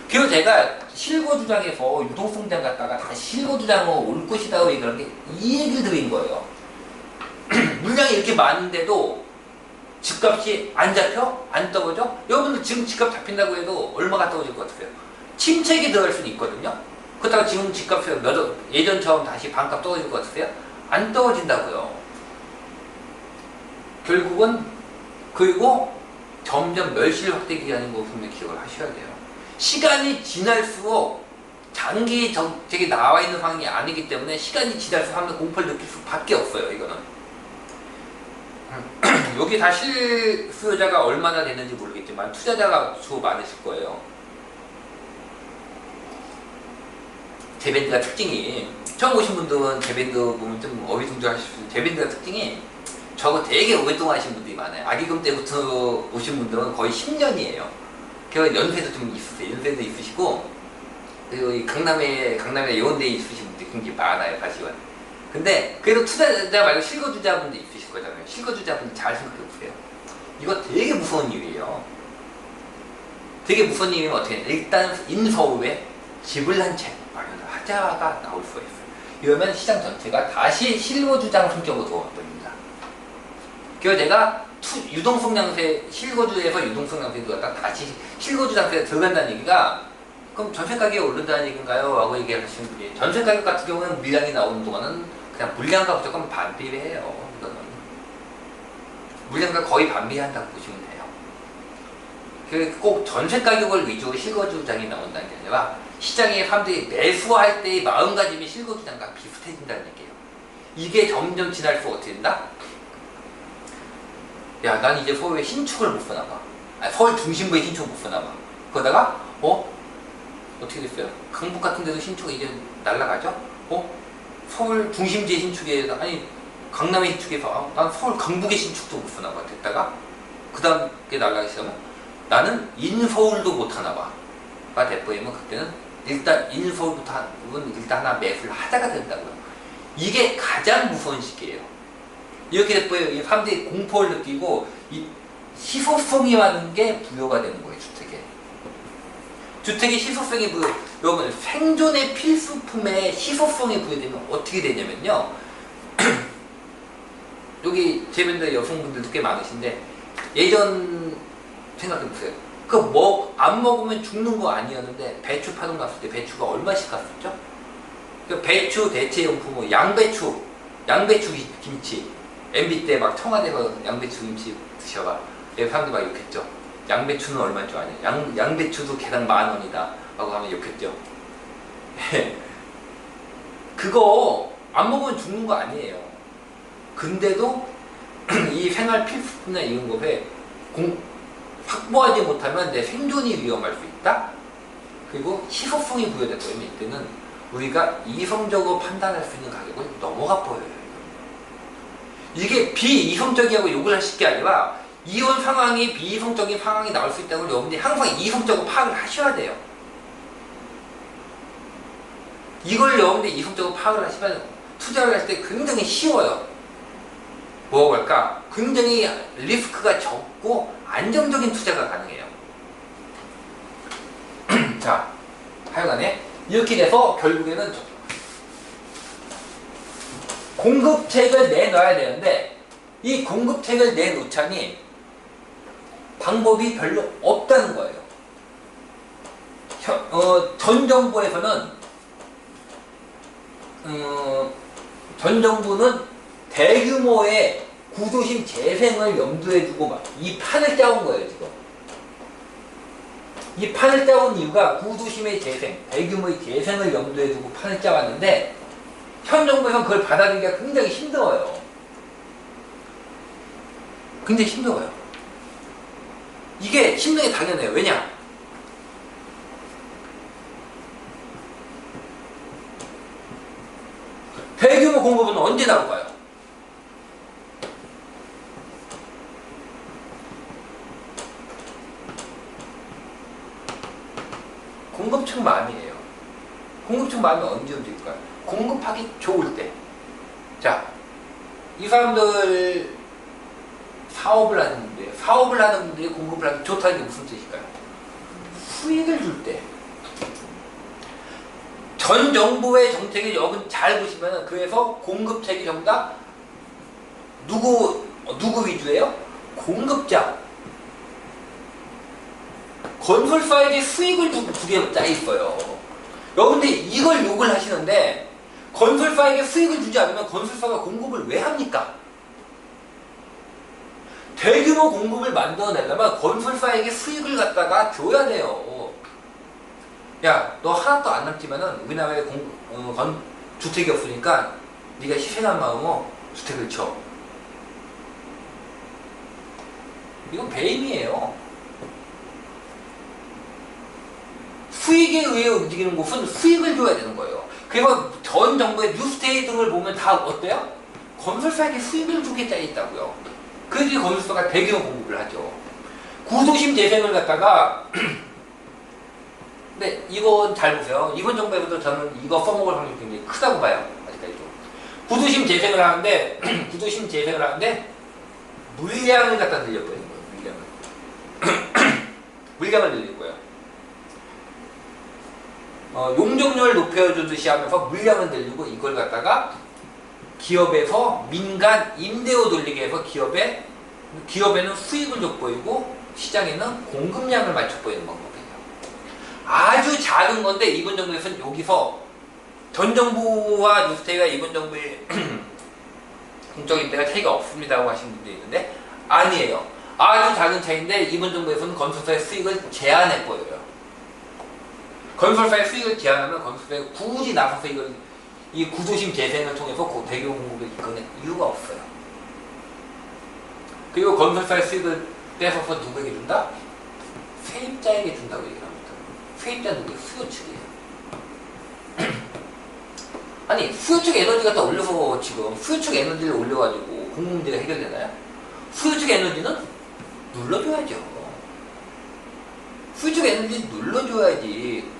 그리고 제가 실거주장에서 유동성장 갖다가 다시 실거주장으로 올 것이다고 얘기하는 게 이 얘기를 드린 거예요. 물량이 이렇게 많은데도 집값이 안 잡혀? 안 떨어져? 여러분들 지금 집값 잡힌다고 해도 얼마가 떨어질 것 같으세요? 침체기 들어갈 수는 있거든요. 그렇다고 지금 집값이 예전처럼 다시 반값 떨어질 것 같으세요? 안 떨어진다고요. 결국은 그리고 점점 멸실 확대 기간인 거 분명히 기억을 하셔야 돼요. 시간이 지날수록 장기 정책이 나와 있는 상황이 아니기 때문에 시간이 지날수록 한번 공포를 느낄 수밖에 없어요. 이거는 여기 다 실수요자가 얼마나 되는지 모르겠지만 투자자가 주로 많으실 거예요. 제밴드가 특징이 처음 오신 분들은 제밴드 보면 좀 어리둥절하실 수 있어요. 제밴드가 특징이 저거 되게 오랫동안 하신 분들이 많아요. 아기금 때부터 오신 분들은 거의 10년이에요. 그래서 연세도 좀 있으세요. 연세도 있으시고 그리고 이 강남에 예원대에 있으신 분들이 굉장히 많아요. 사실은. 근데 그래도 투자자 말고 실거주자분들 있으실 거잖아요. 실거주자분들 잘 생각해보세요. 이거 되게 무서운 일이에요. 되게 무서운 일이면 어떻게 해요? 일단 인서울에 집을 한 채 마련을 하자가 나올 수가 있어요. 이러면 시장 전체가 다시 실거주장 성격으로 돌아갑니다. 그래서 내가 유동성 양세, 실거주에서 유동성 양세에 들어갔다 다시 실거주 상태에 들어간다는 얘기가 그럼 전세 가격이 오른다는 얘기인가요? 라고 얘기하시는 분이 전세 가격 같은 경우는 물량이 나오는 동안은 그냥 물량과 무조건 반비례해요. 이거는 물량과 거의 반비례한다고 보시면 돼요. 그래서 꼭 전세 가격을 위주로 실거주장이 나온다는 게 아니라 시장에 사람들이 매수할 때의 마음가짐이 실거주장과 비슷해진다는 얘기예요. 이게 점점 지날수록 어떻게 된다? 야, 난 이제 서울에 신축을 못 사나봐. 서울 중심부에 신축을 못 사나봐. 그러다가 어떻게 됐어요? 강북 같은 데도 신축이 이제 날라가죠? 서울 중심지의 신축에 아니 강남의 신축에서 난 서울 강북의 신축도 못 사나봐. 됐다가 그 다음 게 날라가기 시작하면 나는 인서울도 못 하나봐가 돼버리면 그때는 일단 인서울부터 일단 하나 매수를 하자가 된다고요. 이게 가장 무서운 시기예요. 이렇게 돼버려요. 사람들이 공포를 느끼고 이 희소성이라는 게 부여가 되는 거예요. 주택의 희소성이 여러분 생존의 필수품에 희소성이 부여되면 어떻게 되냐면요. 여기 제밴드 여성분들도 꽤 많으신데 예전 생각해보세요. 안 먹으면 죽는 거 아니었는데 배추 파동 났을 때 배추가 얼마씩 갔었죠? 배추 대체용품, 양배추 김치 MB 때 막 청와대에서 양배추 김치 드셔봐. 사람들 막 욕했죠. 양배추는 얼마인 줄 아냐? 양배추도 개당 10,000원이다 라고 하면 욕했죠. 그거 안 먹으면 죽는 거 아니에요. 근데도 이 생활 필수품이나 이런 것에 확보하지 못하면 내 생존이 위험할 수 있다. 그리고 희소성이 부여됐다면 이때는 우리가 이성적으로 판단할 수 있는 가격을 넘어가 버려요. 이게 비이성적이라고 욕을 하실 게 아니라 이런 상황이 비이성적인 상황이 나올 수 있다고 여러분들이 항상 이성적으로 파악을 하셔야 돼요. 이걸 여러분들이 이성적으로 파악을 하시면 투자를 할 때 굉장히 쉬워요. 뭐라고 할까? 굉장히 리스크가 적고 안정적인 투자가 가능해요. 자, 하여간에 이렇게 돼서 결국에는 공급책을 내놔야 되는데 이 공급책을 내놓자니 방법이 별로 없다는 거예요. 전 정부는 대규모의 구조심 재생을 염두에 두고 막 이 판을 짜온 거예요, 지금. 이 판을 짜온 이유가 구조심의 재생, 대규모의 재생을 염두에 두고 판을 짜왔는데 현 정부에서는 그걸 받아들이기가 굉장히 힘들어요. 굉장히 힘들어요. 이게 힘든 게 당연해요. 왜냐? 대규모 공급은 언제 나올까요? 공급층 마음이에요. 공급층 마음이 언제 움직일까요? 공급하기 좋을 때. 자, 이 사람들 사업을 하는 분들이 공급을 하기 좋다는 게 무슨 뜻일까요? 수익을 줄 때. 전 정부의 정책이 여러분 잘 보시면 그래서 공급책이 전부 다 누구 위주예요? 공급자. 건설사에게 수익을 주게 짜 있어요. 여러분들이 이걸 욕을 하시는데 건설사에게 수익을 주지 않으면 건설사가 공급을 왜 합니까? 대규모 공급을 만들어내려면 건설사에게 수익을 갖다가 줘야 돼요. 야, 너 하나도 안 남지만은 우리나라에 주택이 없으니까 네가 희생한 마음으로 주택을 쳐. 이건 배임이에요. 수익에 의해 움직이는 곳은 수익을 줘야 되는 거예요. 그리고 전 정부의 뉴스테이 등을 보면 다 어때요? 건설사에게 수익을 주게 짜 있다고요. 그래서 건설사가 대규모 공급을 하죠. 구도심 재생을 갖다가 근데 이건 잘 보세요. 이번 정부에서도 저는 이거 써먹을 확률이 굉장히 크다고 봐요. 아직까지도. 구도심 재생을 하는데 물량을 갖다 늘려버리는 거예요. 물량을 늘릴 거예요. 용적률을 높여주듯이 하면서 물량을 늘리고 이걸 갖다가 기업에서 민간 임대료 돌리게 해서 기업에는 수익을 돋보이고 시장에는 공급량을 맞춰 보이는 방법이에요. 아주 작은 건데 이번 정부에서는 여기서 전 정부와 뉴스테이가 이번 정부의 공적 임대가 차이가 없습니다라고 하시는 분들이 있는데 아니에요. 아주 작은 차이인데 이번 정부에서는 건설사의 수익을 제한해 보여요. 건설사의 수익을 제한하면 건설사가 굳이 나서서 이 구조심 재생을 통해서 대규모 공급을 이끌어낼 이유가 없어요. 그리고 건설사의 수익을 뺏어서 누구에게 준다? 세입자에게 준다고 얘기합니다. 세입자 누구예요? 수요 측이에요. 아니 수요 측 에너지 갖다 올려서 지금 수요 측 에너지를 올려가지고 공급 문제가 해결되나요? 수요 측 에너지는 눌러줘야죠. 수요 측 에너지 눌러줘야지.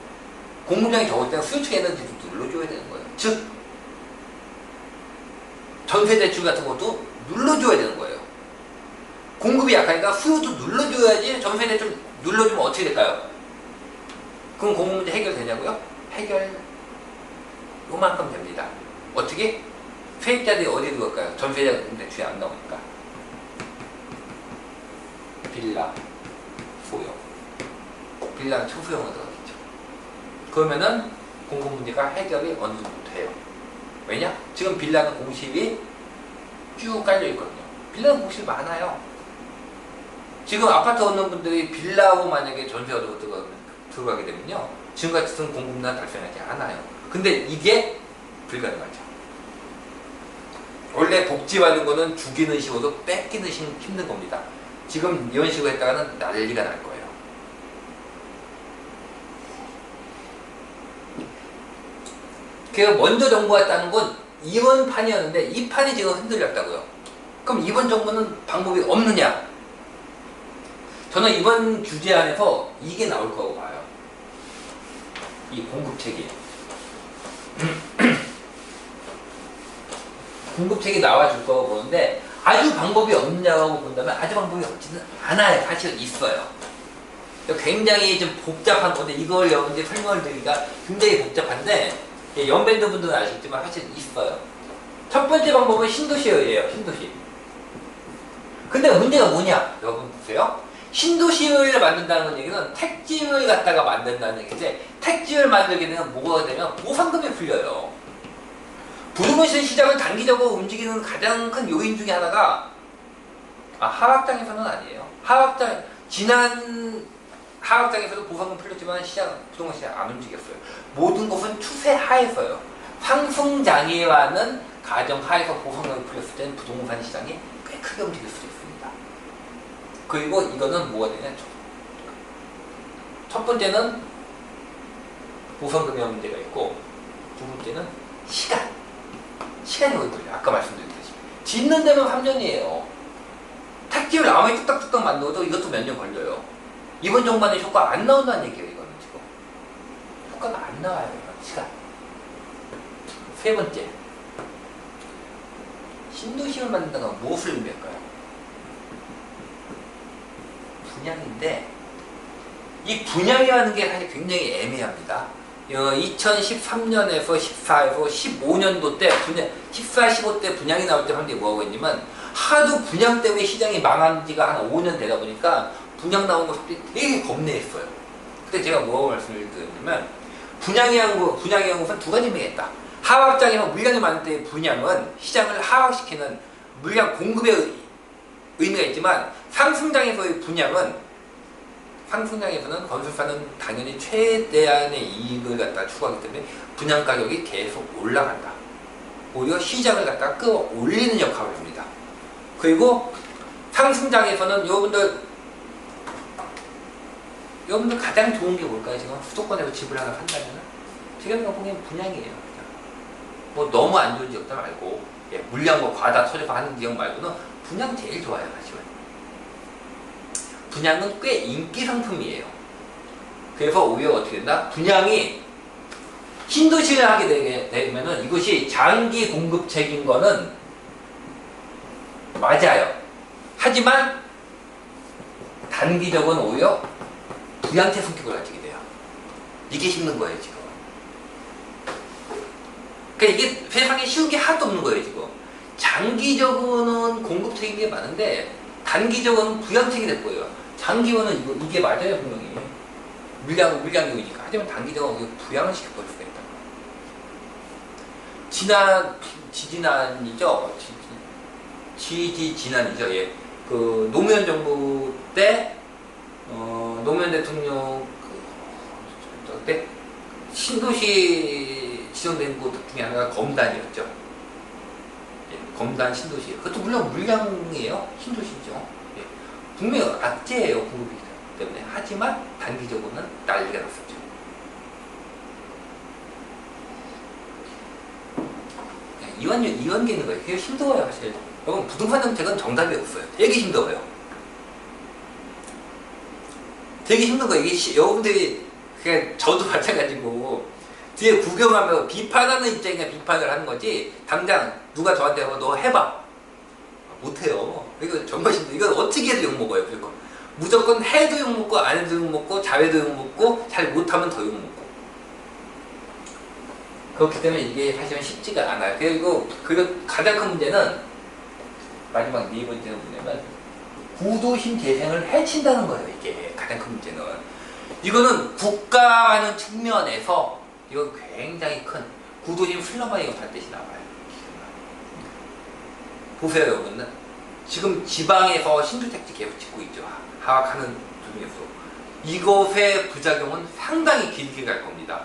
공급량이 적을 때는 수요 측 에너지도 눌러줘야 되는 거예요. 즉 전세대출 같은 것도 눌러줘야 되는 거예요. 공급이 약하니까 수요도 눌러줘야지. 전세대출 눌러주면 어떻게 될까요? 그럼 공급 문제 해결되냐고요? 해결 요만큼 됩니다. 어떻게? 세입자들이 어디로 갈까요? 전세자가 대출이 안 나오니까. 빌라, 소형. 빌라는 초소형으로 들어가겠죠. 그러면은 공급 문제가 해결이 어느 정도 돼요. 왜냐? 지금 빌라는 공실이 쭉 깔려 있거든요. 빌라는 공실이 많아요. 지금 아파트 얻는 분들이 빌라하고 만약에 전세가 들어가게 되면요. 지금 같은 공급난 발생하지 않아요. 근데 이게 불가능하죠. 원래 복지받는 거는 주기는 쉬워도 뺏기는 힘든 겁니다. 지금 이런 식으로 했다가는 난리가 날 거예요. 그래서 먼저 정부가 따는 건 이번 판이었는데 이 판이 지금 흔들렸다고요. 그럼 이번 정부는 방법이 없느냐? 저는 이번 규제 안에서 이게 나올 거라고 봐요. 이 공급책이. 공급책이 나와줄 거라고 보는데 아주 방법이 없냐고 본다면 아주 방법이 없지는 않아요. 사실은 있어요. 굉장히 좀 복잡한 건데 이걸 여러분들이 설명을 드리기가 굉장히 복잡한데 연밴드 분들은 아시겠지만 사실 있어요. 첫 번째 방법은 신도시예요. 신도시. 근데 문제가 뭐냐? 여러분 보세요. 신도시를 만든다는 얘기는 택지를 갖다가 만든다는 얘기인데 택지를 만들게 되면 뭐가 되면 보상금이 풀려요. 부동산 시장을 단기적으로 움직이는 가장 큰 요인 중에 하나가 하락장에서는 아니에요. 지난 하락장에서도 보상금 풀렸지만 부동산 시장 안 움직였어요. 모든 것은 추세 하에서요. 상승장애와는 가정 하에서 보상금이 풀렸을 때는 부동산 시장이 꽤 크게 움직일 수도 있습니다. 그리고 이거는 뭐가 되냐? 첫 번째는 보상금의 문제가 있고 두 번째는 시간이 걸려요. 아까 말씀드렸듯이 짓는 데만 3년이에요. 택지를 아무리 뚝딱뚝딱 만들어도 이것도 몇 년 걸려요. 이번 정부안에 효과가 안 나온다는 얘기예요. 이거는 지금 효과가 안 나와요. 시간. 세 번째, 신도시를 만든다가 무엇을 의미할까요? 분양인데 이 분양이라는 게 사실 굉장히 애매합니다. 2013년에서 14에서 15년도 때 14, 15 때 분양이 나올 때 사람들이 뭐하고 있냐면 하도 분양 때문에 시장이 망한 지가 한 5년 되다 보니까 분양 나온 것들이 되게 겁내했어요. 그때 제가 뭐라고 말씀을 드렸냐면 분양이라는 것은 두 가지 의미가 있다. 하락장에서 물량이 많을 때의 분양은 시장을 하락시키는 물량 공급의 의미가 있지만 상승장에서의 분양은 상승장에서는 건설사는 당연히 최대한의 이익을 갖다 추구하기 때문에 분양 가격이 계속 올라간다. 오히려 시장을 갖다 끌어올리는 역할을 합니다. 그리고 상승장에서는 여러분들 가장 좋은 게 뭘까요? 지금 수도권에서 집을 하나 산다면 제가 보기엔 분양이에요. 뭐 너무 안 좋은 지역들 말고 물량과 과다 터져서 하는 지역 말고는 분양 제일 좋아요. 사실은. 분양은 꽤 인기 상품이에요. 그래서 오히려 어떻게 된다? 분양이 신도시를 하게 되면은 이것이 장기 공급책인 거는 맞아요. 하지만 단기적으로는 오히려 부양태 성격을 가지게 돼요. 이게 힘든 거예요, 지금. 그러니까 이게 세상에 쉬운 게 하나도 없는 거예요, 지금. 장기적으로는 공급책인 게 많은데 단기적으로는 부양책이 될 거예요. 장기적으로는 이게 맞아요, 분명히. 물량이니까. 하지만 단기적으로 부양을 시켜버릴 수가 있다. 지난이죠. 예. 그 노무현 정부 때 노무현 대통령 그때 신도시 지정된 곳 중에 하나가 검단이었죠. 예, 검단 신도시. 그것도 물론 물량이에요. 신도시죠. 예. 분명히 악재예요. 공급이기 때문에. 하지만 단기적으로는 난리가 났었죠. 이런 게 있는 거예요. 그게 힘들어요, 사실. 여러분, 부동산 정책은 정답이 없어요. 되게 힘들어요. 되게 힘든 거예요. 이게 여러분들이, 그냥 저도 마찬가지고, 뒤에 구경하며 비판하는 입장이니까 비판을 하는 거지, 당장 누가 저한테 너 해봐. 못해요. 이거 정말 힘들어. 이건 어떻게 해도 욕먹어요. 그리고 무조건 해도 욕먹고, 안 해도 욕먹고, 잘해도 욕먹고, 잘 못하면 더 욕먹고. 그렇기 때문에 이게 사실은 쉽지가 않아요. 그리고 가장 큰 문제는 마지막 네 번째는 뭐냐면 구도심 재생을 해친다는 거예요. 이게 가장 큰 문제는. 이거는 국가라는 측면에서 이건 굉장히 큰 구도심 슬럼화 이거 반드시 나와요. 보세요, 여러분은. 지금 지방에서 신주택지 계속 짓고 있죠. 하락하는 중에서. 이것의 부작용은 상당히 길게 갈 겁니다.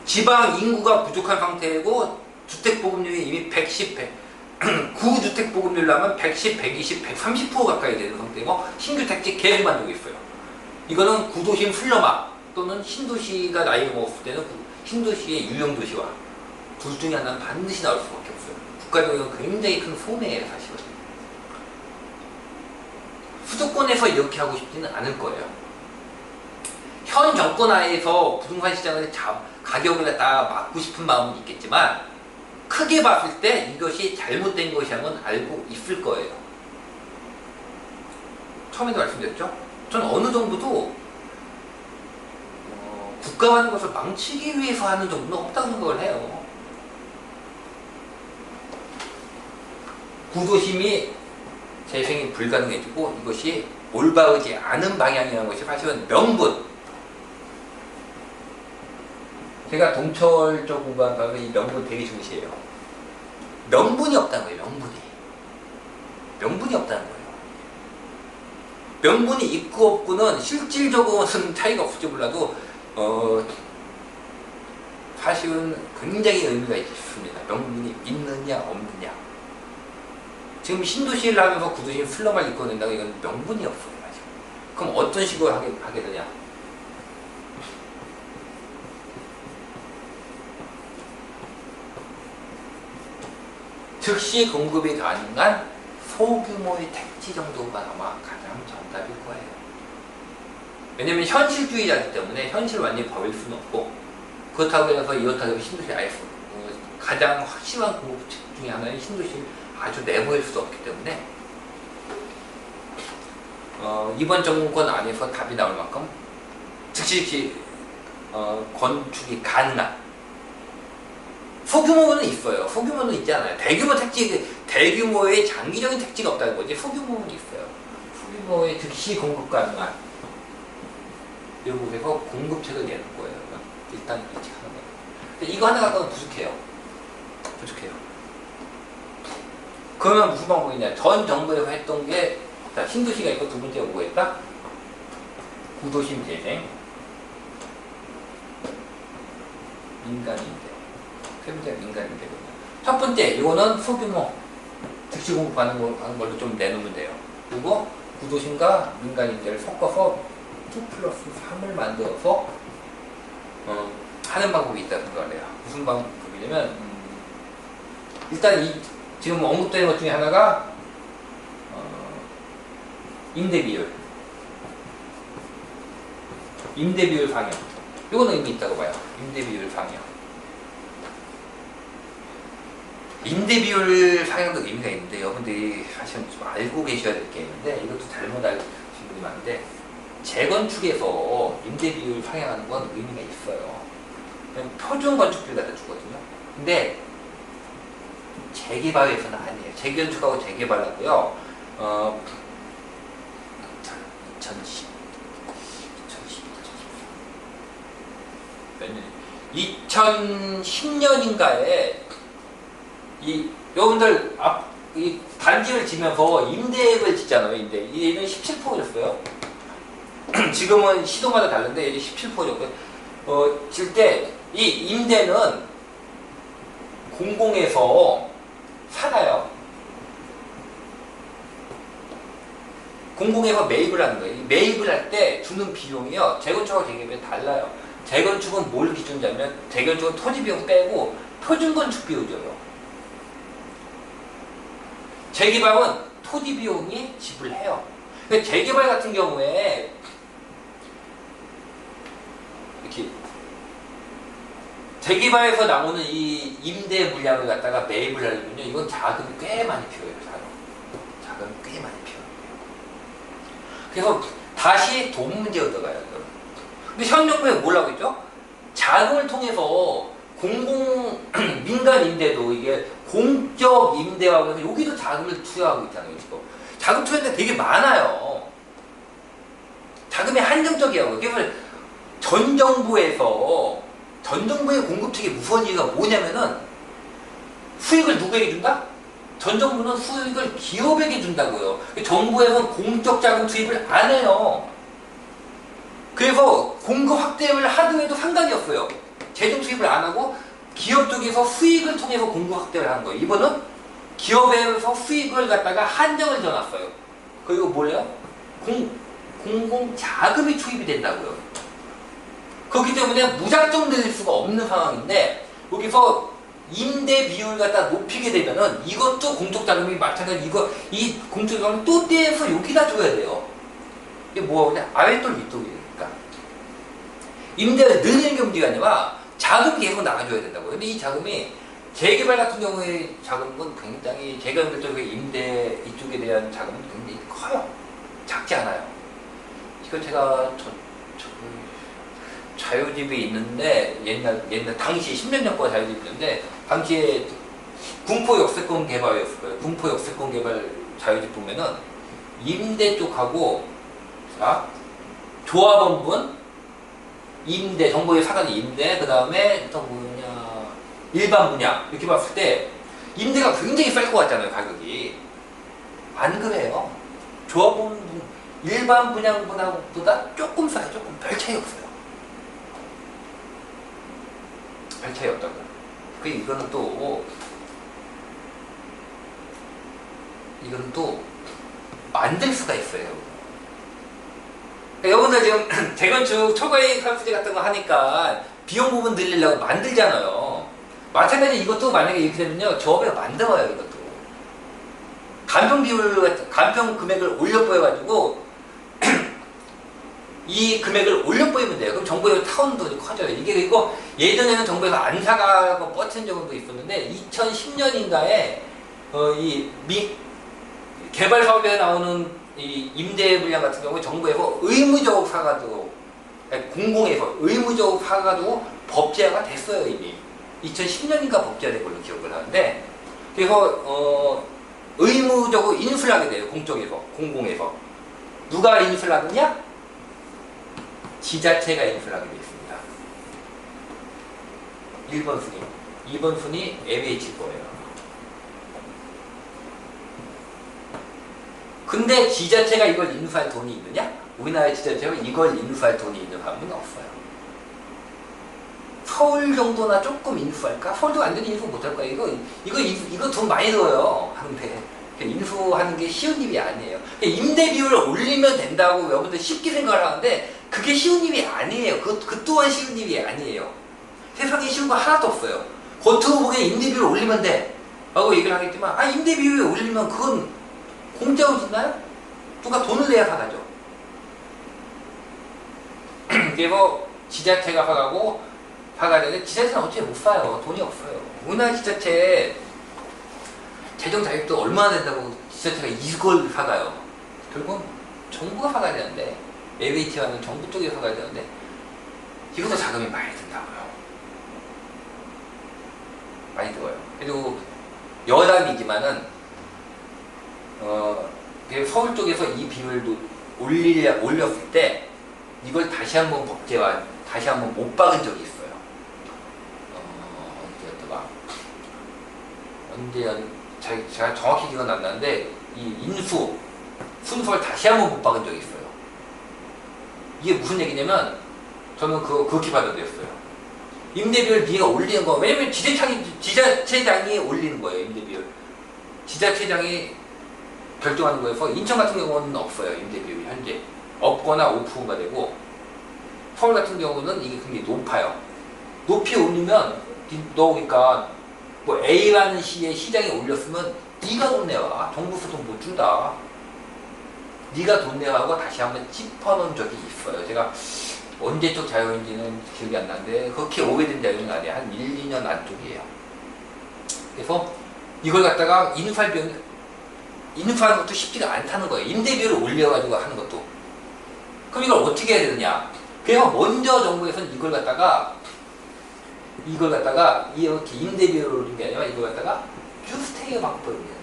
지방 인구가 부족한 상태이고 주택 보급률이 이미 9주택 보급률로 하면 110, 120, 130% 가까이 되는 상태이고 신주택지 계속 만들고 있어요. 이거는 구도심 슬럼화 또는 신도시가 나이를 먹었을 때는 신도시의 유형도시와 둘 중에 하나는 반드시 나올 수밖에 없어요. 국가적으로 굉장히 큰 손해예요, 사실은. 수도권에서 이렇게 하고 싶지는 않을 거예요. 현 정권 하에서 부동산 시장을 가격을 갖다 막고 싶은 마음은 있겠지만 크게 봤을 때 이것이 잘못된 것이라는 알고 있을 거예요. 처음에도 말씀드렸죠? 전 어느 정도도 국가가 하는 것을 망치기 위해서 하는 정도는 없다고 생각을 해요. 구도심이 재생이 불가능해지고 이것이 올바르지 않은 방향이라는 것이 사실은 명분. 제가 동철 쪽 공부한 다음에 이 명분 되게 중시해요. 명분이 없다는 거예요. 명분이 없다는 거예요. 명분이 있고 없고는 실질적으로는 차이가 없을지 몰라도 사실은 굉장히 의미가 있습니다. 명분이 있느냐 없느냐. 지금 신도시를 하면서 구도심 슬럼을 이끌어낸다고 이건 명분이 없어요. 사실. 그럼 어떤 식으로 하게 되냐. 즉시 공급이 가능한 소규모의 택지 정도가 아마 가장 정답일 거예요. 왜냐면 현실주의자이기 때문에 현실을 완전히 버릴 수는 없고, 그렇다고 해서 이렇다고 신도시 아예 가장 확실한 공급책 중에 하나는 신도시 아주 내부일 수 없기 때문에 이번 정권 안에서 답이 나올 만큼 즉시 건축이 가능한 소규모는 있어요. 소규모는 있잖아요. 대규모 택지, 대규모의 장기적인 택지가 없다는 거지. 소규모는 있어요. 소규모의 즉시 공급 가능한 이런 곳에서 공급책을 내는 거예요. 일단 예측하는 거예요. 근데 이거 하나 갖고는 부족해요. 그러면 무슨 방법이냐? 전 정부에서 했던 게, 자, 신도시가 있고 두 번째가 뭐였다? 구도심 재생, 민간임대. 세 번째가 민간임대거든요. 첫 번째, 이거는 소규모 즉시 공급하는 걸로 좀 내놓으면 돼요. 그리고 구도심과 민간임대를 섞어서 2+3을 만들어서 하는 방법이 있다고 생각을 해요. 무슨 방법이냐면 일단 지금 언급되는 것 중에 하나가 임대비율 상향. 이거는 의미 있다고 봐요. 임대비율 상향. 임대비율 상향도 의미가 있는데 여러분들이 사실은 좀 알고 계셔야 될 게 있는데 이것도 잘못 알고 계신 분이 많은데 재건축에서 임대비율 상향하는 건 의미가 있어요. 표준 건축비를 갖다 주거든요. 근데 재개발에서는 아니에요. 재건축하고 재개발하고요. 2010년인가에 여러분들 이 단지를 지면서 임대를 짓잖아요. 임대. 얘는 17%였어요. 지금은 시도마다 다른데 이제 17%였고요. 질 때 이 임대는 공공에서 살아요. 공공에서 매입을 하는 거예요. 매입을 할 때 주는 비용이요. 재건축하고 재개발이 달라요. 재건축은 뭘 기준으로 하면 재건축은 토지 비용 빼고 표준 건축 비용을 줘요. 재개발은 토지 비용이 지불해요. 재개발 같은 경우에 이렇게 재개발에서 나오는 이 임대 물량을 갖다가 매입을 하려면요, 이건 자금이 꽤 많이 필요해요. 자금이 꽤 많이 필요해요. 그래서 다시 돈 문제로 들어가요. 근데 현 정부에 뭘 하고 있죠? 자금을 통해서 민간 임대도 이게 공적 임대하고 해서 여기도 자금을 투여하고 있잖아요. 지금 자금 투여인데 되게 많아요. 자금이 한정적이에요. 그래서 전 정부의 공급책이 무서운 이유가 뭐냐면은 수익을 누구에게 준다? 전 정부는 수익을 기업에게 준다고요. 정부에서는 공적 자금 투입을 안 해요. 그래서 공급 확대를 하도 해도 상관이 없어요. 재정 투입을 안 하고 기업 쪽에서 수익을 통해서 공급 확대를 하는 거예요. 이번은 기업에서 수익을 갖다가 한정을 지어놨어요. 그리고 뭐예요? 공공 자금이 투입이 된다고요. 그렇기 때문에 무작정 늘릴 수가 없는 상황인데 여기서 임대 비율을 갖다 높이게 되면은 이것도 공적 자금이 마찬가지로 이 공적 자금을 또 떼서 여기다 줘야 돼요. 이게 뭐냐? 아랫돌 윗돌이니까. 임대를 늘리는 게 문제가 아니라 자금이 계속 나가줘야 된다고요. 근데 이 자금이 재개발 같은 경우에 자금은 굉장히 제가 그 임대 이쪽에 대한 자금은 굉장히 커요. 작지 않아요. 이거 제가 자유집이 있는데 옛날 당시 10년 전 거 자유집이 있는데 당시에 군포 역세권 개발이었을 거예요. 군포 역세권 개발 자유집 보면은 임대 쪽하고 조합원분 임대 정부의 사간 임대 그 다음에 또 뭐냐 일반 분양 이렇게 봤을 때 임대가 굉장히 쌀 것 같잖아요. 가격이 안 그래요. 조합원 일반 분양분보다 조금 싸요. 조금 별 차이 없어요. 별 차이 없다고요. 이거는 또 만들 수가 있어요. 여러분들 지금 재건축 초과이익 환수제 같은 거 하니까 비용 부분 늘리려고 만들잖아요. 마찬가지 이것도 만약에 이렇게 되면요 조합에 만들어요. 이것도 간평 금액을 올려 보여가지고 이 금액을 올려 보이면 돼요. 그럼 정부에서 타오는 돈이 커져요. 이거 예전에는 정부에서 안 사가고 뻗친 적도 있었는데 2010년인가에 개발 사업에 나오는 이 임대 물량 같은 경우에 정부에서 의무적으로 사가지고 공공에서 의무적으로 사가지고 법제화가 됐어요. 이미 2010년인가 법제화된 걸로 기억을 하는데 그래서 의무적으로 인수를 하게 돼요. 공공에서 누가 인수를 하느냐? 지자체가 인수를 하게 되어 있습니다. 1번 순위 2번 순위 LH 거예요. 근데 지자체가 이걸 인수할 돈이 있느냐? 우리나라의 지자체가 이걸 인수할 돈이 있는 사람은 없어요. 서울 정도나 조금 인수할까? 서울도 완전히 인수 못할 거야. 이거 돈 많이 들어요. 하는데 인수하는 게 쉬운 일이 아니에요. 임대 비율을 올리면 된다고 여러분들 쉽게 생각을 하는데 그게 쉬운 일이 아니에요. 그 또한 쉬운 일이 아니에요. 세상에 쉬운 거 하나도 없어요. 겉으로 보기엔 임대 비율을 올리면 돼 라고 얘기를 하겠지만 임대 비율을 올리면 그건 공짜로 짓나요? 누가 돈을 내야 사가죠. 그래서 지자체가 사가야 되는데 지자체는 어차피 못 사요. 돈이 없어요. 우리나라 지자체 재정 자격도 얼마나 된다고 지자체가 이걸 사가요. 결국은 정부가 사가야 되는데 LH와는 정부 쪽에 사가야 되는데 이것도 자금이 많이 든다고요. 많이 들어요. 그리고 여담이지만은 서울 쪽에서 이 비율도 올렸을 때 이걸 다시 한번 법제화, 다시 한번 못 박은 적이 있어요. 제가 정확히 기억은 안 나는데 이 순서를 다시 한번 못 박은 적이 있어요. 이게 무슨 얘기냐면 저는 그렇게 받아들였어요. 임대비율 네가 올리는 거 왜냐면 지자체장이 올리는 거예요. 임대비율 지자체장이 결정하는 거여서 인천 같은 경우는 없어요. 임대비율이 현재 없거나 5%가 되고 서울 같은 경우는 이게 굉장히 높아요. 높이 올리면 그러니까 뭐 A라는 시에 시장이 올렸으면 네가 돈 내와. 정부에서 돈 못 준다. 네가 돈 내라고 다시 한번 짚어놓은 적이 있어요. 제가 언제적 자료인지는 기억이 안 나는데 그렇게 오래된 자료는 아니에요. 한 1, 2년 안쪽이에요. 그래서 이걸 갖다가 인수하는 것도 쉽지가 않다는 거예요. 임대비율을 올려가지고 하는 것도. 그럼 이걸 어떻게 해야 되느냐? 그래서 먼저 정부에서는 이걸 갖다가 이렇게 임대비율을 올린 게 아니라 이걸 갖다가 뉴스테이어 방법을 올리는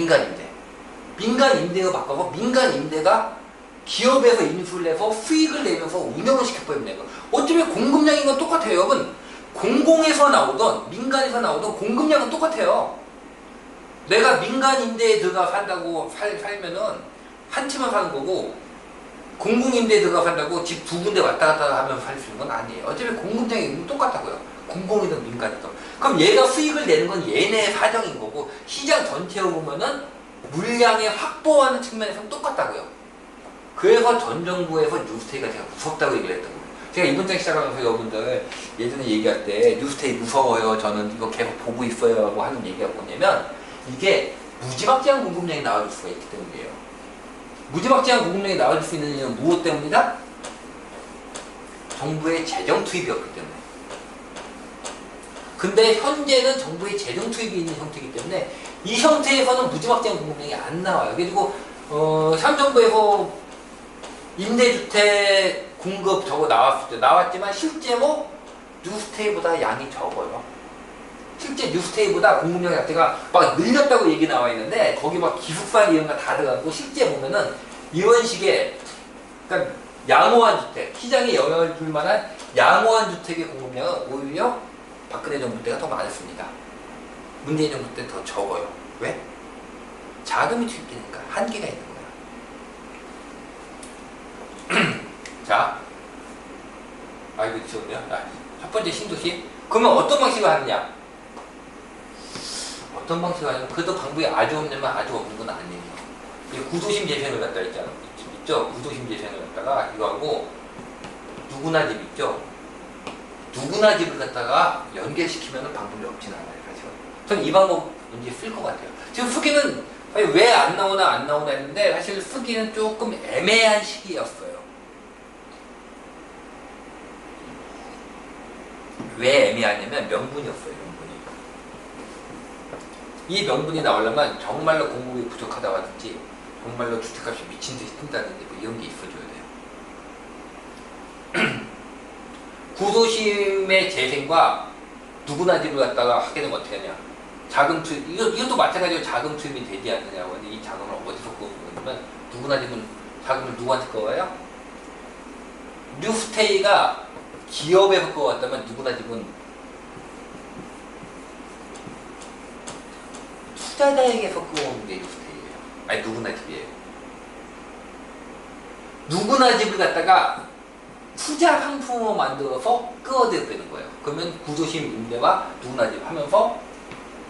거야. 민간 임대로 바꿔서 민간 임대가 기업에서 인수를 해서 수익을 내면서 운영을 시켜버리면 되는 거야. 어차피 공급량인 건 똑같아요. 여러분 공공에서 나오던 민간에서 나오던 공급량은 똑같아요. 내가 민간 임대에 들어가 산다고 살면은 한 채만 사는 거고 공공임대에 들어가 산다고 집 두 군데 왔다 갔다 하면서 살 수 있는 건 아니에요. 어차피 공급량이 똑같다고요. 공공이든 민간이든. 그럼 얘가 수익을 내는 건 얘네 사정인 거고 시장 전체로 보면은 물량의 확보하는 측면에서는 똑같다고요. 그래서 전 정부에서 뉴스테이가 제가 무섭다고 얘기를 했던 거예요. 제가 이번 장 시작하면서 여러분들 예전에 얘기할 때 뉴스테이 무서워요. 저는 이거 계속 보고 있어요. 라고 하는 얘기가 뭐냐면 이게 무지막지한 공급량이 나와줄 수가 있기 때문이에요. 무지막지한 공급량이 나와줄 수 있는 이유는 무엇 때문이다? 정부의 재정 투입이었기 때문에. 근데 현재는 정부의 재정 투입이 있는 형태이기 때문에 이 형태에서는 무지막지한 공급량이 안 나와요. 그리고 현 정부에서 임대주택 공급 저거 나왔지만 실제로 뉴스테이보다 양이 적어요. 실제 뉴스테이보다 공급량 자체가 막 늘렸다고 얘기 나와 있는데 거기 막 기숙사 이런 거 다 들어가고 실제 보면은 이런 식의 그러니까 양호한 주택, 시장에 영향을 줄 만한 양호한 주택의 공급량은 오히려 박근혜 정부 때가 더 많았습니다. 문재인 정부 때 더 적어요. 왜? 자금이 투입되니까 한계가 있는 거야. 자, 이거 좋네요. 첫 번째 신도시. 그러면 어떤 방식으로 하느냐? 어떤 방식으로 하냐면 그래도 방법이 아주 없냐면 아주 없는 건 아니에요. 이 구도심 재생을 갖다 있죠? 구도심 재생을 갖다가 이거하고 누구나 집 있죠? 누구나 집을 갖다가 연결시키면 방법이 없진 않아요. 사실은. 저는 이 방법 왠지 쓸 것 같아요. 지금 수기는 왜 안 나오나 했는데 사실 수기는 조금 애매한 시기였어요. 왜 애매하냐면 명분이었어요. 이 명분이 나오려면 정말로 공급이 부족하다고 하든지 정말로 주택값이 미친 듯이 뜬다든지 뭐 이런 게 있어줘야 돼요. 구도심의 재생과 누구나 집을 갖다가 하게 되면 어떻게 하냐? 자금 투입, 이것도 마찬가지로 자금 투입이 되지 않느냐고. 이 자금을 어디서 구하냐면 누구나 집은 자금을 누구한테 구워요? 뉴스테이가 기업에서 구워왔다면 누구나 집은 투자자에게서 구워오는 게 뉴스테이예요. 아니 누구나 집이에요. 누구나 집을 갖다가 투자 상품으로 만들어서 끌어들이는 거예요. 그러면 구도심 임대와 누구나 집 하면서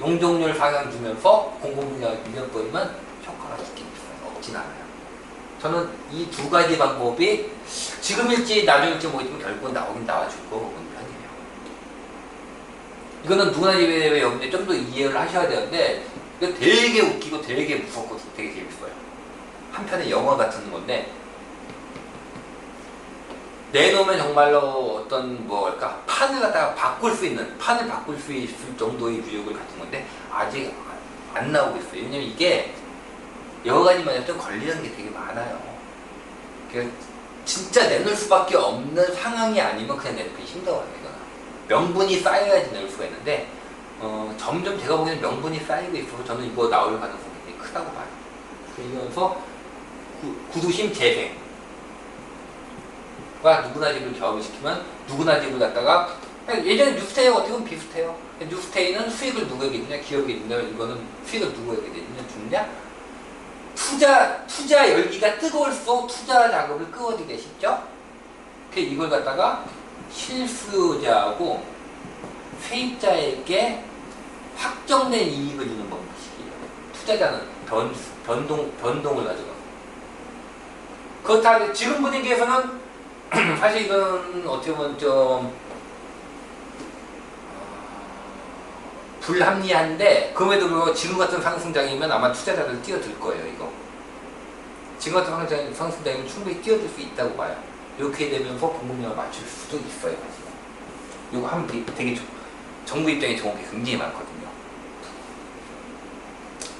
용적률 상향 주면서 공급률을 밀어버리면 효과가 있긴 있어요. 없진 않아요. 저는 이 두 가지 방법이 지금일지 나중일지 모르겠지만 결국은 나오긴 나와줄 거고 편이에요. 이거는 누구나 집에 대해 여러분들이 좀 더 이해를 하셔야 되는데 이거 되게 웃기고 되게 무섭고 되게 재밌어요. 한편의 영화 같은 건데 내놓으면 정말로 어떤 뭐랄까 판을 갖다가 판을 바꿀 수 있을 정도의 유력을 갖춘 건데 아직 안 나오고 있어요. 왜냐면 이게 여러 가지만 좀 걸리는 게 되게 많아요. 진짜 내놓을 수밖에 없는 상황이 아니면 그냥 내놓기 힘들어요. 이거는 명분이 쌓여야지 내놓을 수가 있는데 점점 제가 보기에는 명분이 쌓이고 있어서 저는 이거 나올 가능성이 굉장히 크다고 봐요. 그러면서 구도심 재생 누구나 집을 결합시키면 누구나 집을 갖다가 예전에 뉴스테이하고 어떻게 보면 비슷해요. 뉴스테이는 수익을 누구에게 주냐 기업에게 주냐 이거는 수익을 누구에게 주냐 투자 열기가 뜨거울수록 투자 자금을 끌어들이기 쉽죠. 그래서 이걸 갖다가 실수요자하고 세입자에게 확정된 이익을 주는 방식이에요. 투자자는 변동을 가져가. 그렇다 지금 분위기에서는 사실 이건 어떻게 보면 좀 불합리한데 그럼에도 불구하고 지금 같은 상승장이면 아마 투자자들 뛰어들 거예요. 이거 지금 같은 상승장이면 충분히 뛰어들 수 있다고 봐요. 이렇게 되면서 공급량을 맞출 수도 있어요. 사실 이거 하면 되게 정부 입장에 좋은 게 굉장히 많거든요.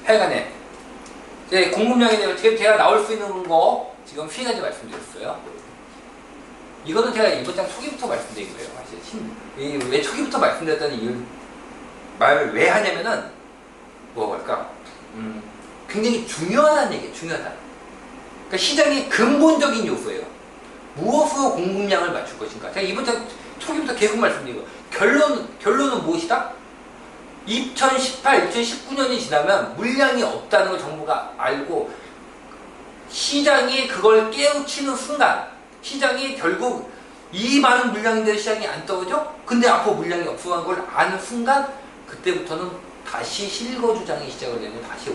하여간에 공급량에 대해서 제가 나올 수 있는 거 지금 3가지 말씀드렸어요. 이거는 제가 이번 장 초기부터 말씀드린 거예요. 사실 왜 초기부터 말씀드렸다는 이유 말을 왜 하냐면은 뭐랄까 굉장히 중요한 얘기예요. 중요하다. 그러니까 시장의 근본적인 요소예요. 무엇으로 공급량을 맞출 것인가. 제가 이번 장 초기부터 계속 말씀드린 거예요. 결론은 무엇이다? 2018, 2019년이 지나면 물량이 없다는 걸 정부가 알고 시장이 그걸 깨우치는 순간 시장이 결국 이 많은 물량인데 시장이 안 떨어져? 근데 앞으로 물량이 없어간 걸 아는 순간 그때부터는 다시 실거주장이 시작을 되면 다시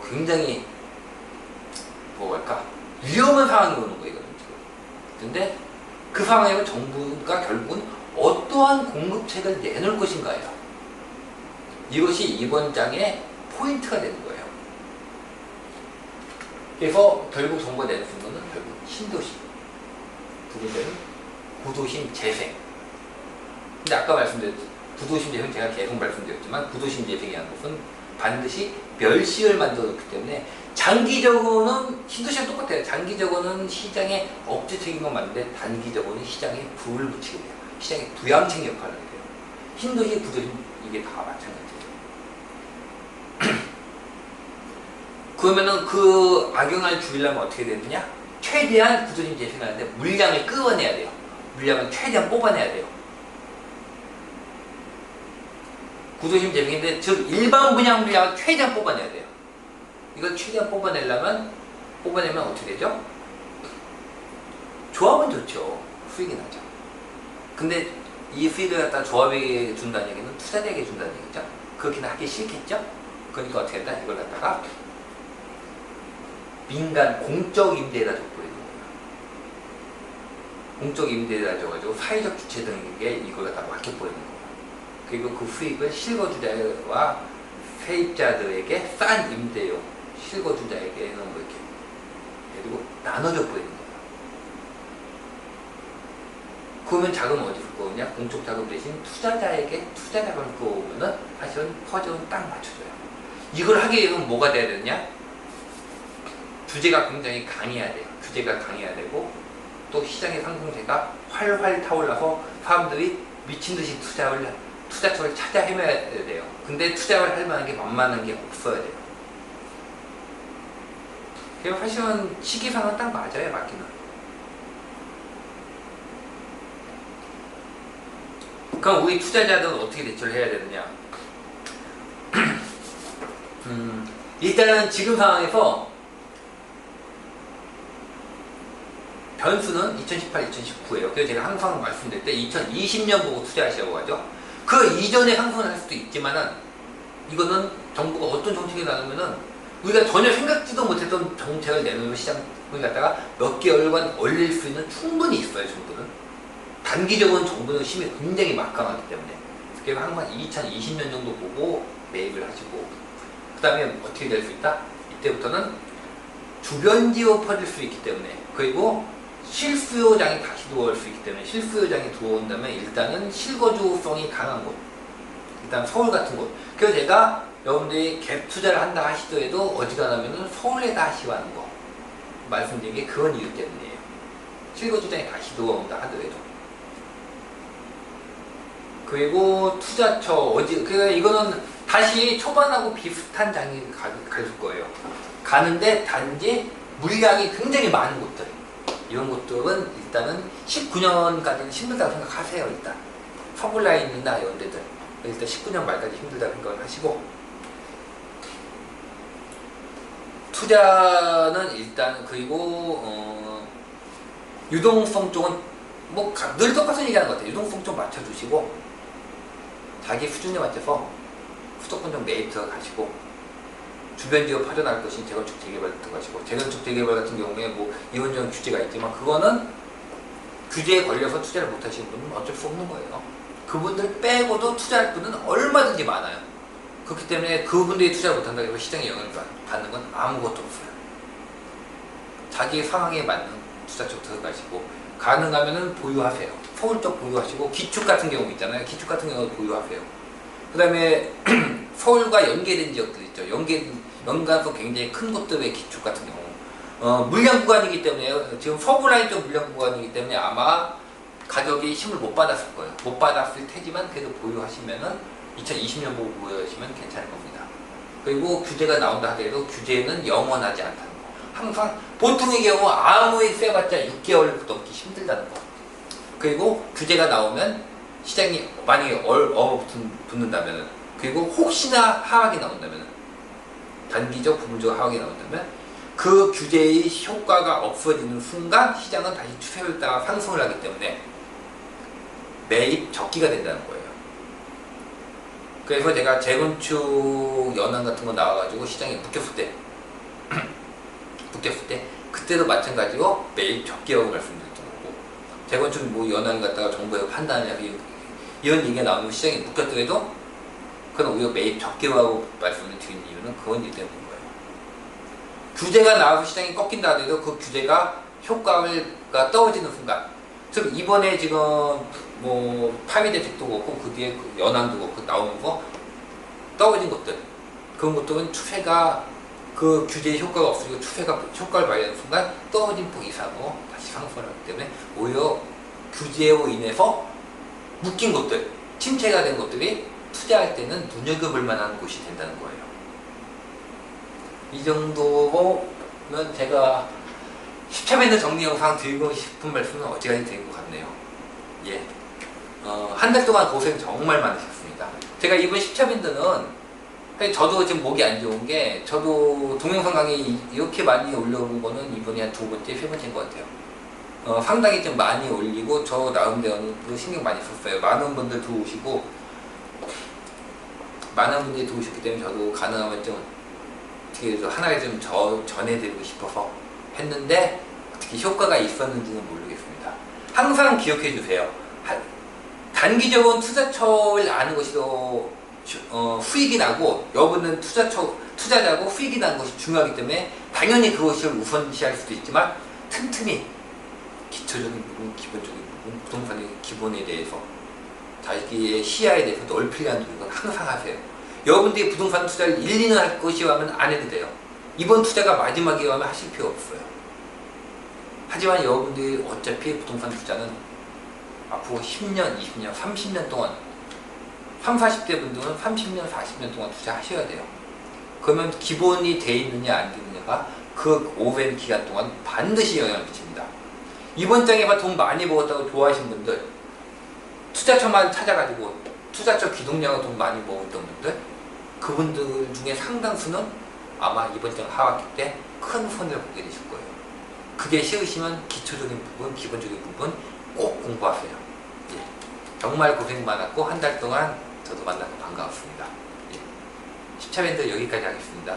굉장히 뭐랄까 위험한 상황이 오는 거예요. 근데 그 상황에서 정부가 결국은 어떠한 공급책을 내놓을 것인가예요. 이것이 이번 장의 포인트가 되는 거예요. 그래서 결국 정부가 내놓은 거는 결국 신도시, 두 번째는 구도심 재생. 근데 아까 말씀드렸듯이 구도심 재생 제가 계속 말씀드렸지만 구도심 재생이라는 것은 반드시 멸시를 만들어 놓기 때문에 장기적으로는 신도시랑 똑같아요. 장기적으로는 시장에 억제적인 건 맞는데 단기적으로는 시장에 불을 붙이게 돼요. 시장에 부양책 역할을 하게 돼요. 신도시, 구도심 이게 다 마찬가지예요. 그러면은 그 악영향을 줄이려면 어떻게 되느냐? 최대한 구도심 재생하는데 물량을 끌어내야 돼요. 물량을 최대한 뽑아내야 돼요. 구도심 재생인데 즉 일반 분양 물량을 최대한 뽑아내야 돼요. 이걸 최대한 뽑아내면 어떻게 되죠? 조합은 좋죠. 수익이 나죠. 근데 이 수익을 갖다 조합에게 준다는 얘기는 투자자에게 준다는 얘기죠. 그렇게는 하기 싫겠죠? 그러니까 어떻게 했다? 이걸 갖다가 민간 공적 임대에다 줬거든요. 공적 임대에다 줘가지고 사회적 주체 등에게 이걸 갖다가 맡겨버리는 거예요. 그리고 그 수익을 실거주자와 세입자들에게 싼 임대료, 실거주자에게는 뭐 이렇게 그리고 나눠줘 버리는 거예요. 그러면 자금은 어디서 거느냐? 공적 자금 대신 투자자에게 투자 자금을 끌어오면은 사실은 퍼즐은 딱 맞춰줘요. 이걸 하기 위해서는 뭐가 돼야 되느냐? 규제가 굉장히 강해야 돼요. 규제가 강해야 되고 또 시장의 상승세가 활활 타올라서 사람들이 미친듯이 투자처를 찾아 헤매야 돼요. 근데 투자를 할 만한 게 만만한 게 없어야 돼요. 그래서 사실은 시기상은 딱 맞아요. 맞기는. 그럼 우리 투자자들은 어떻게 대처를 해야 되느냐? 일단은 지금 상황에서 변수는 2018, 2019예요. 그래서 제가 항상 말씀드릴 때 2020년 보고 투자하시라고 하죠. 그 이전에 상승을 할 수도 있지만은 이거는 정부가 어떤 정책이 나오면은 우리가 전혀 생각지도 못했던 정책을 내놓으면 시장을 갖다가 몇 개월간 올릴 수 있는 충분히 있어요. 정부는. 단기적으로는 정부는 힘이 굉장히 막강하기 때문에. 그래서 항상 2020년 정도 보고 매입을 하시고 그 다음에 어떻게 될 수 있다? 이때부터는 주변지로 퍼질 수 있기 때문에 그리고 실수요장이 다시 들어올 수 있기 때문에 실수요장이 들어온다면 일단은 실거주성이 강한 곳 일단 서울 같은 곳 그래서 제가 여러분들이 갭 투자를 한다 하시더라도 어지간하면은 서울에다 하시고 하는 거 말씀드린 게 그런 이유 때문이에요. 실거주장이 다시 들어온다 하더라도 그리고 투자처 그러니까 이거는 다시 초반하고 비슷한 장이 갈 거예요. 가는데 단지 물량이 굉장히 많은 곳들 이런 곳들은 일단은 19년까지는 힘들다고 생각하세요. 일단 서울라인이나 이런 데들 일단 19년 말까지 힘들다고 생각을 하시고 투자는 일단 그리고 유동성 쪽은 뭐 늘 똑같은 얘기하는 것 같아요. 유동성 좀 맞춰주시고 자기 수준에 맞춰서 수도권 좀 매입 들어가시고 주변 지역 퍼져나갈 것인 재건축 재개발 들어가시고 재건축 재개발 같은 경우에 뭐 이원전 규제가 있지만 그거는 규제에 걸려서 투자를 못 하시는 분은 어쩔 수 없는 거예요. 그분들 빼고도 투자할 분은 얼마든지 많아요. 그렇기 때문에 그분들이 투자를 못한다고 해서 시장에 영향을 받는 건 아무것도 없어요. 자기 상황에 맞는 투자 쪽 들어가시고 가능하면은 보유하세요. 서울 쪽 보유하시고 기축 같은 경우 있잖아요. 기축 같은 경우 보유하세요. 그 다음에 서울과 연계된 지역들 있죠. 연관성 굉장히 큰 곳들의 기축 같은 경우 물량 구간이기 때문에 지금 서구라인 쪽 물량 구간이기 때문에 아마 가격이 힘을 못 받았을 거예요. 못 받았을 테지만 그래도 보유하시면은 2020년 보고 보유하시면 괜찮을 겁니다. 그리고 규제가 나온다 하더라도 규제는 영원하지 않다는 거. 항상 보통의 경우 아무리 세봤자 6개월 넘기 힘들다는 거. 그리고 규제가 나오면 시장이 만약에 얼어붙는다면 그리고 혹시나 하락이 나온다면 단기적 부분적 하락이 나온다면 그 규제의 효과가 없어지는 순간 시장은 다시 추세를 따라 상승을 하기 때문에 매입 적기가 된다는 거예요. 그래서 제가 재건축 연한 같은 거 나와가지고 시장에 묶였을 때 그때도 마찬가지로 매입 적기라고 말씀드렸던 거고 재건축 뭐 연한 갖다가 정부에서 판단을 하기 이런 얘기가 나오면 시장에 묶였더라도 그건 오히려 매입 적기라고 말씀을 드린 이유는 그건 일 때문인 거예요. 규제가 나와서 시장이 꺾인다 하더라도 그 규제가 효과가 떨어지는 순간 그래서 이번에 지금 뭐 파미대책도 그렇고 그 뒤에 그 연안도 그렇고 나오는 거 떨어진 것들, 그런 것들은 추세가 그 규제의 효과가 없어지고 추세가 효과를 발휘하는 순간 떨어진 폭 이상으로 다시 상승을 하기 때문에 오히려 규제로 인해서 묶인 것들, 침체가 된 것들이 투자할 때는 눈여겨볼 만한 곳이 된다는 거예요. 이 정도면 제가 10차밴드 정리 영상 드리고 싶은 말씀은 어지간히 드린 것 같네요. 예. 한 달 동안 고생 정말 많으셨습니다. 제가 이번 10차밴드는 저도 지금 목이 안 좋은 게, 저도 동영상 강의 이렇게 많이 올려온 거는 이번이 한 2번째, 3번째인 것 같아요. 상당히 좀 많이 올리고, 저 나름대로 신경 많이 썼어요. 많은 분들 들어오시고, 많은 분들이 들어오셨기 때문에 저도 가능하면 좀, 어떻게 해서 하나를 좀 전해드리고 싶어서 했는데, 어떻게 효과가 있었는지는 모르겠습니다. 항상 기억해 주세요. 단기적인 투자처를 아는 것이 더 수익이 나고, 여러분은 투자자고 수익이 나는 것이 중요하기 때문에 당연히 그것을 우선시할 수도 있지만, 틈틈이 기초적인 부분, 기본적인 부분, 부동산의 기본에 대해서 자기의 시야에 대해서 넓히려는 노력은 항상 하세요. 여러분들이 부동산 투자를 1, 2년 할 것이라면 안 해도 돼요. 이번 투자가 마지막이라면 하실 필요 없어요. 하지만 여러분들이 어차피 부동산 투자는 앞으로 10년, 20년, 30년 동안 30, 40대 분들은 30년, 40년 동안 투자하셔야 돼요. 그러면 기본이 돼 있느냐 안 돼 있느냐가 그 오랜 기간 동안 반드시 영향을 미칩니다. 이번 장에만 돈 많이 벌었다고 좋아하시는 분들, 투자처만 찾아가지고 투자처 기동량으로 돈 많이 벌었던 분들, 그분들 중에 상당수는 아마 이번 장 하락기 때 큰 손해를 보게 되실 거예요. 그게 싫으시면 기초적인 부분, 기본적인 부분 꼭 공부하세요. 예. 정말 고생 많았고, 한 달 동안 저도 만나서 반가웠습니다. 예. 10차 밴드 여기까지 하겠습니다.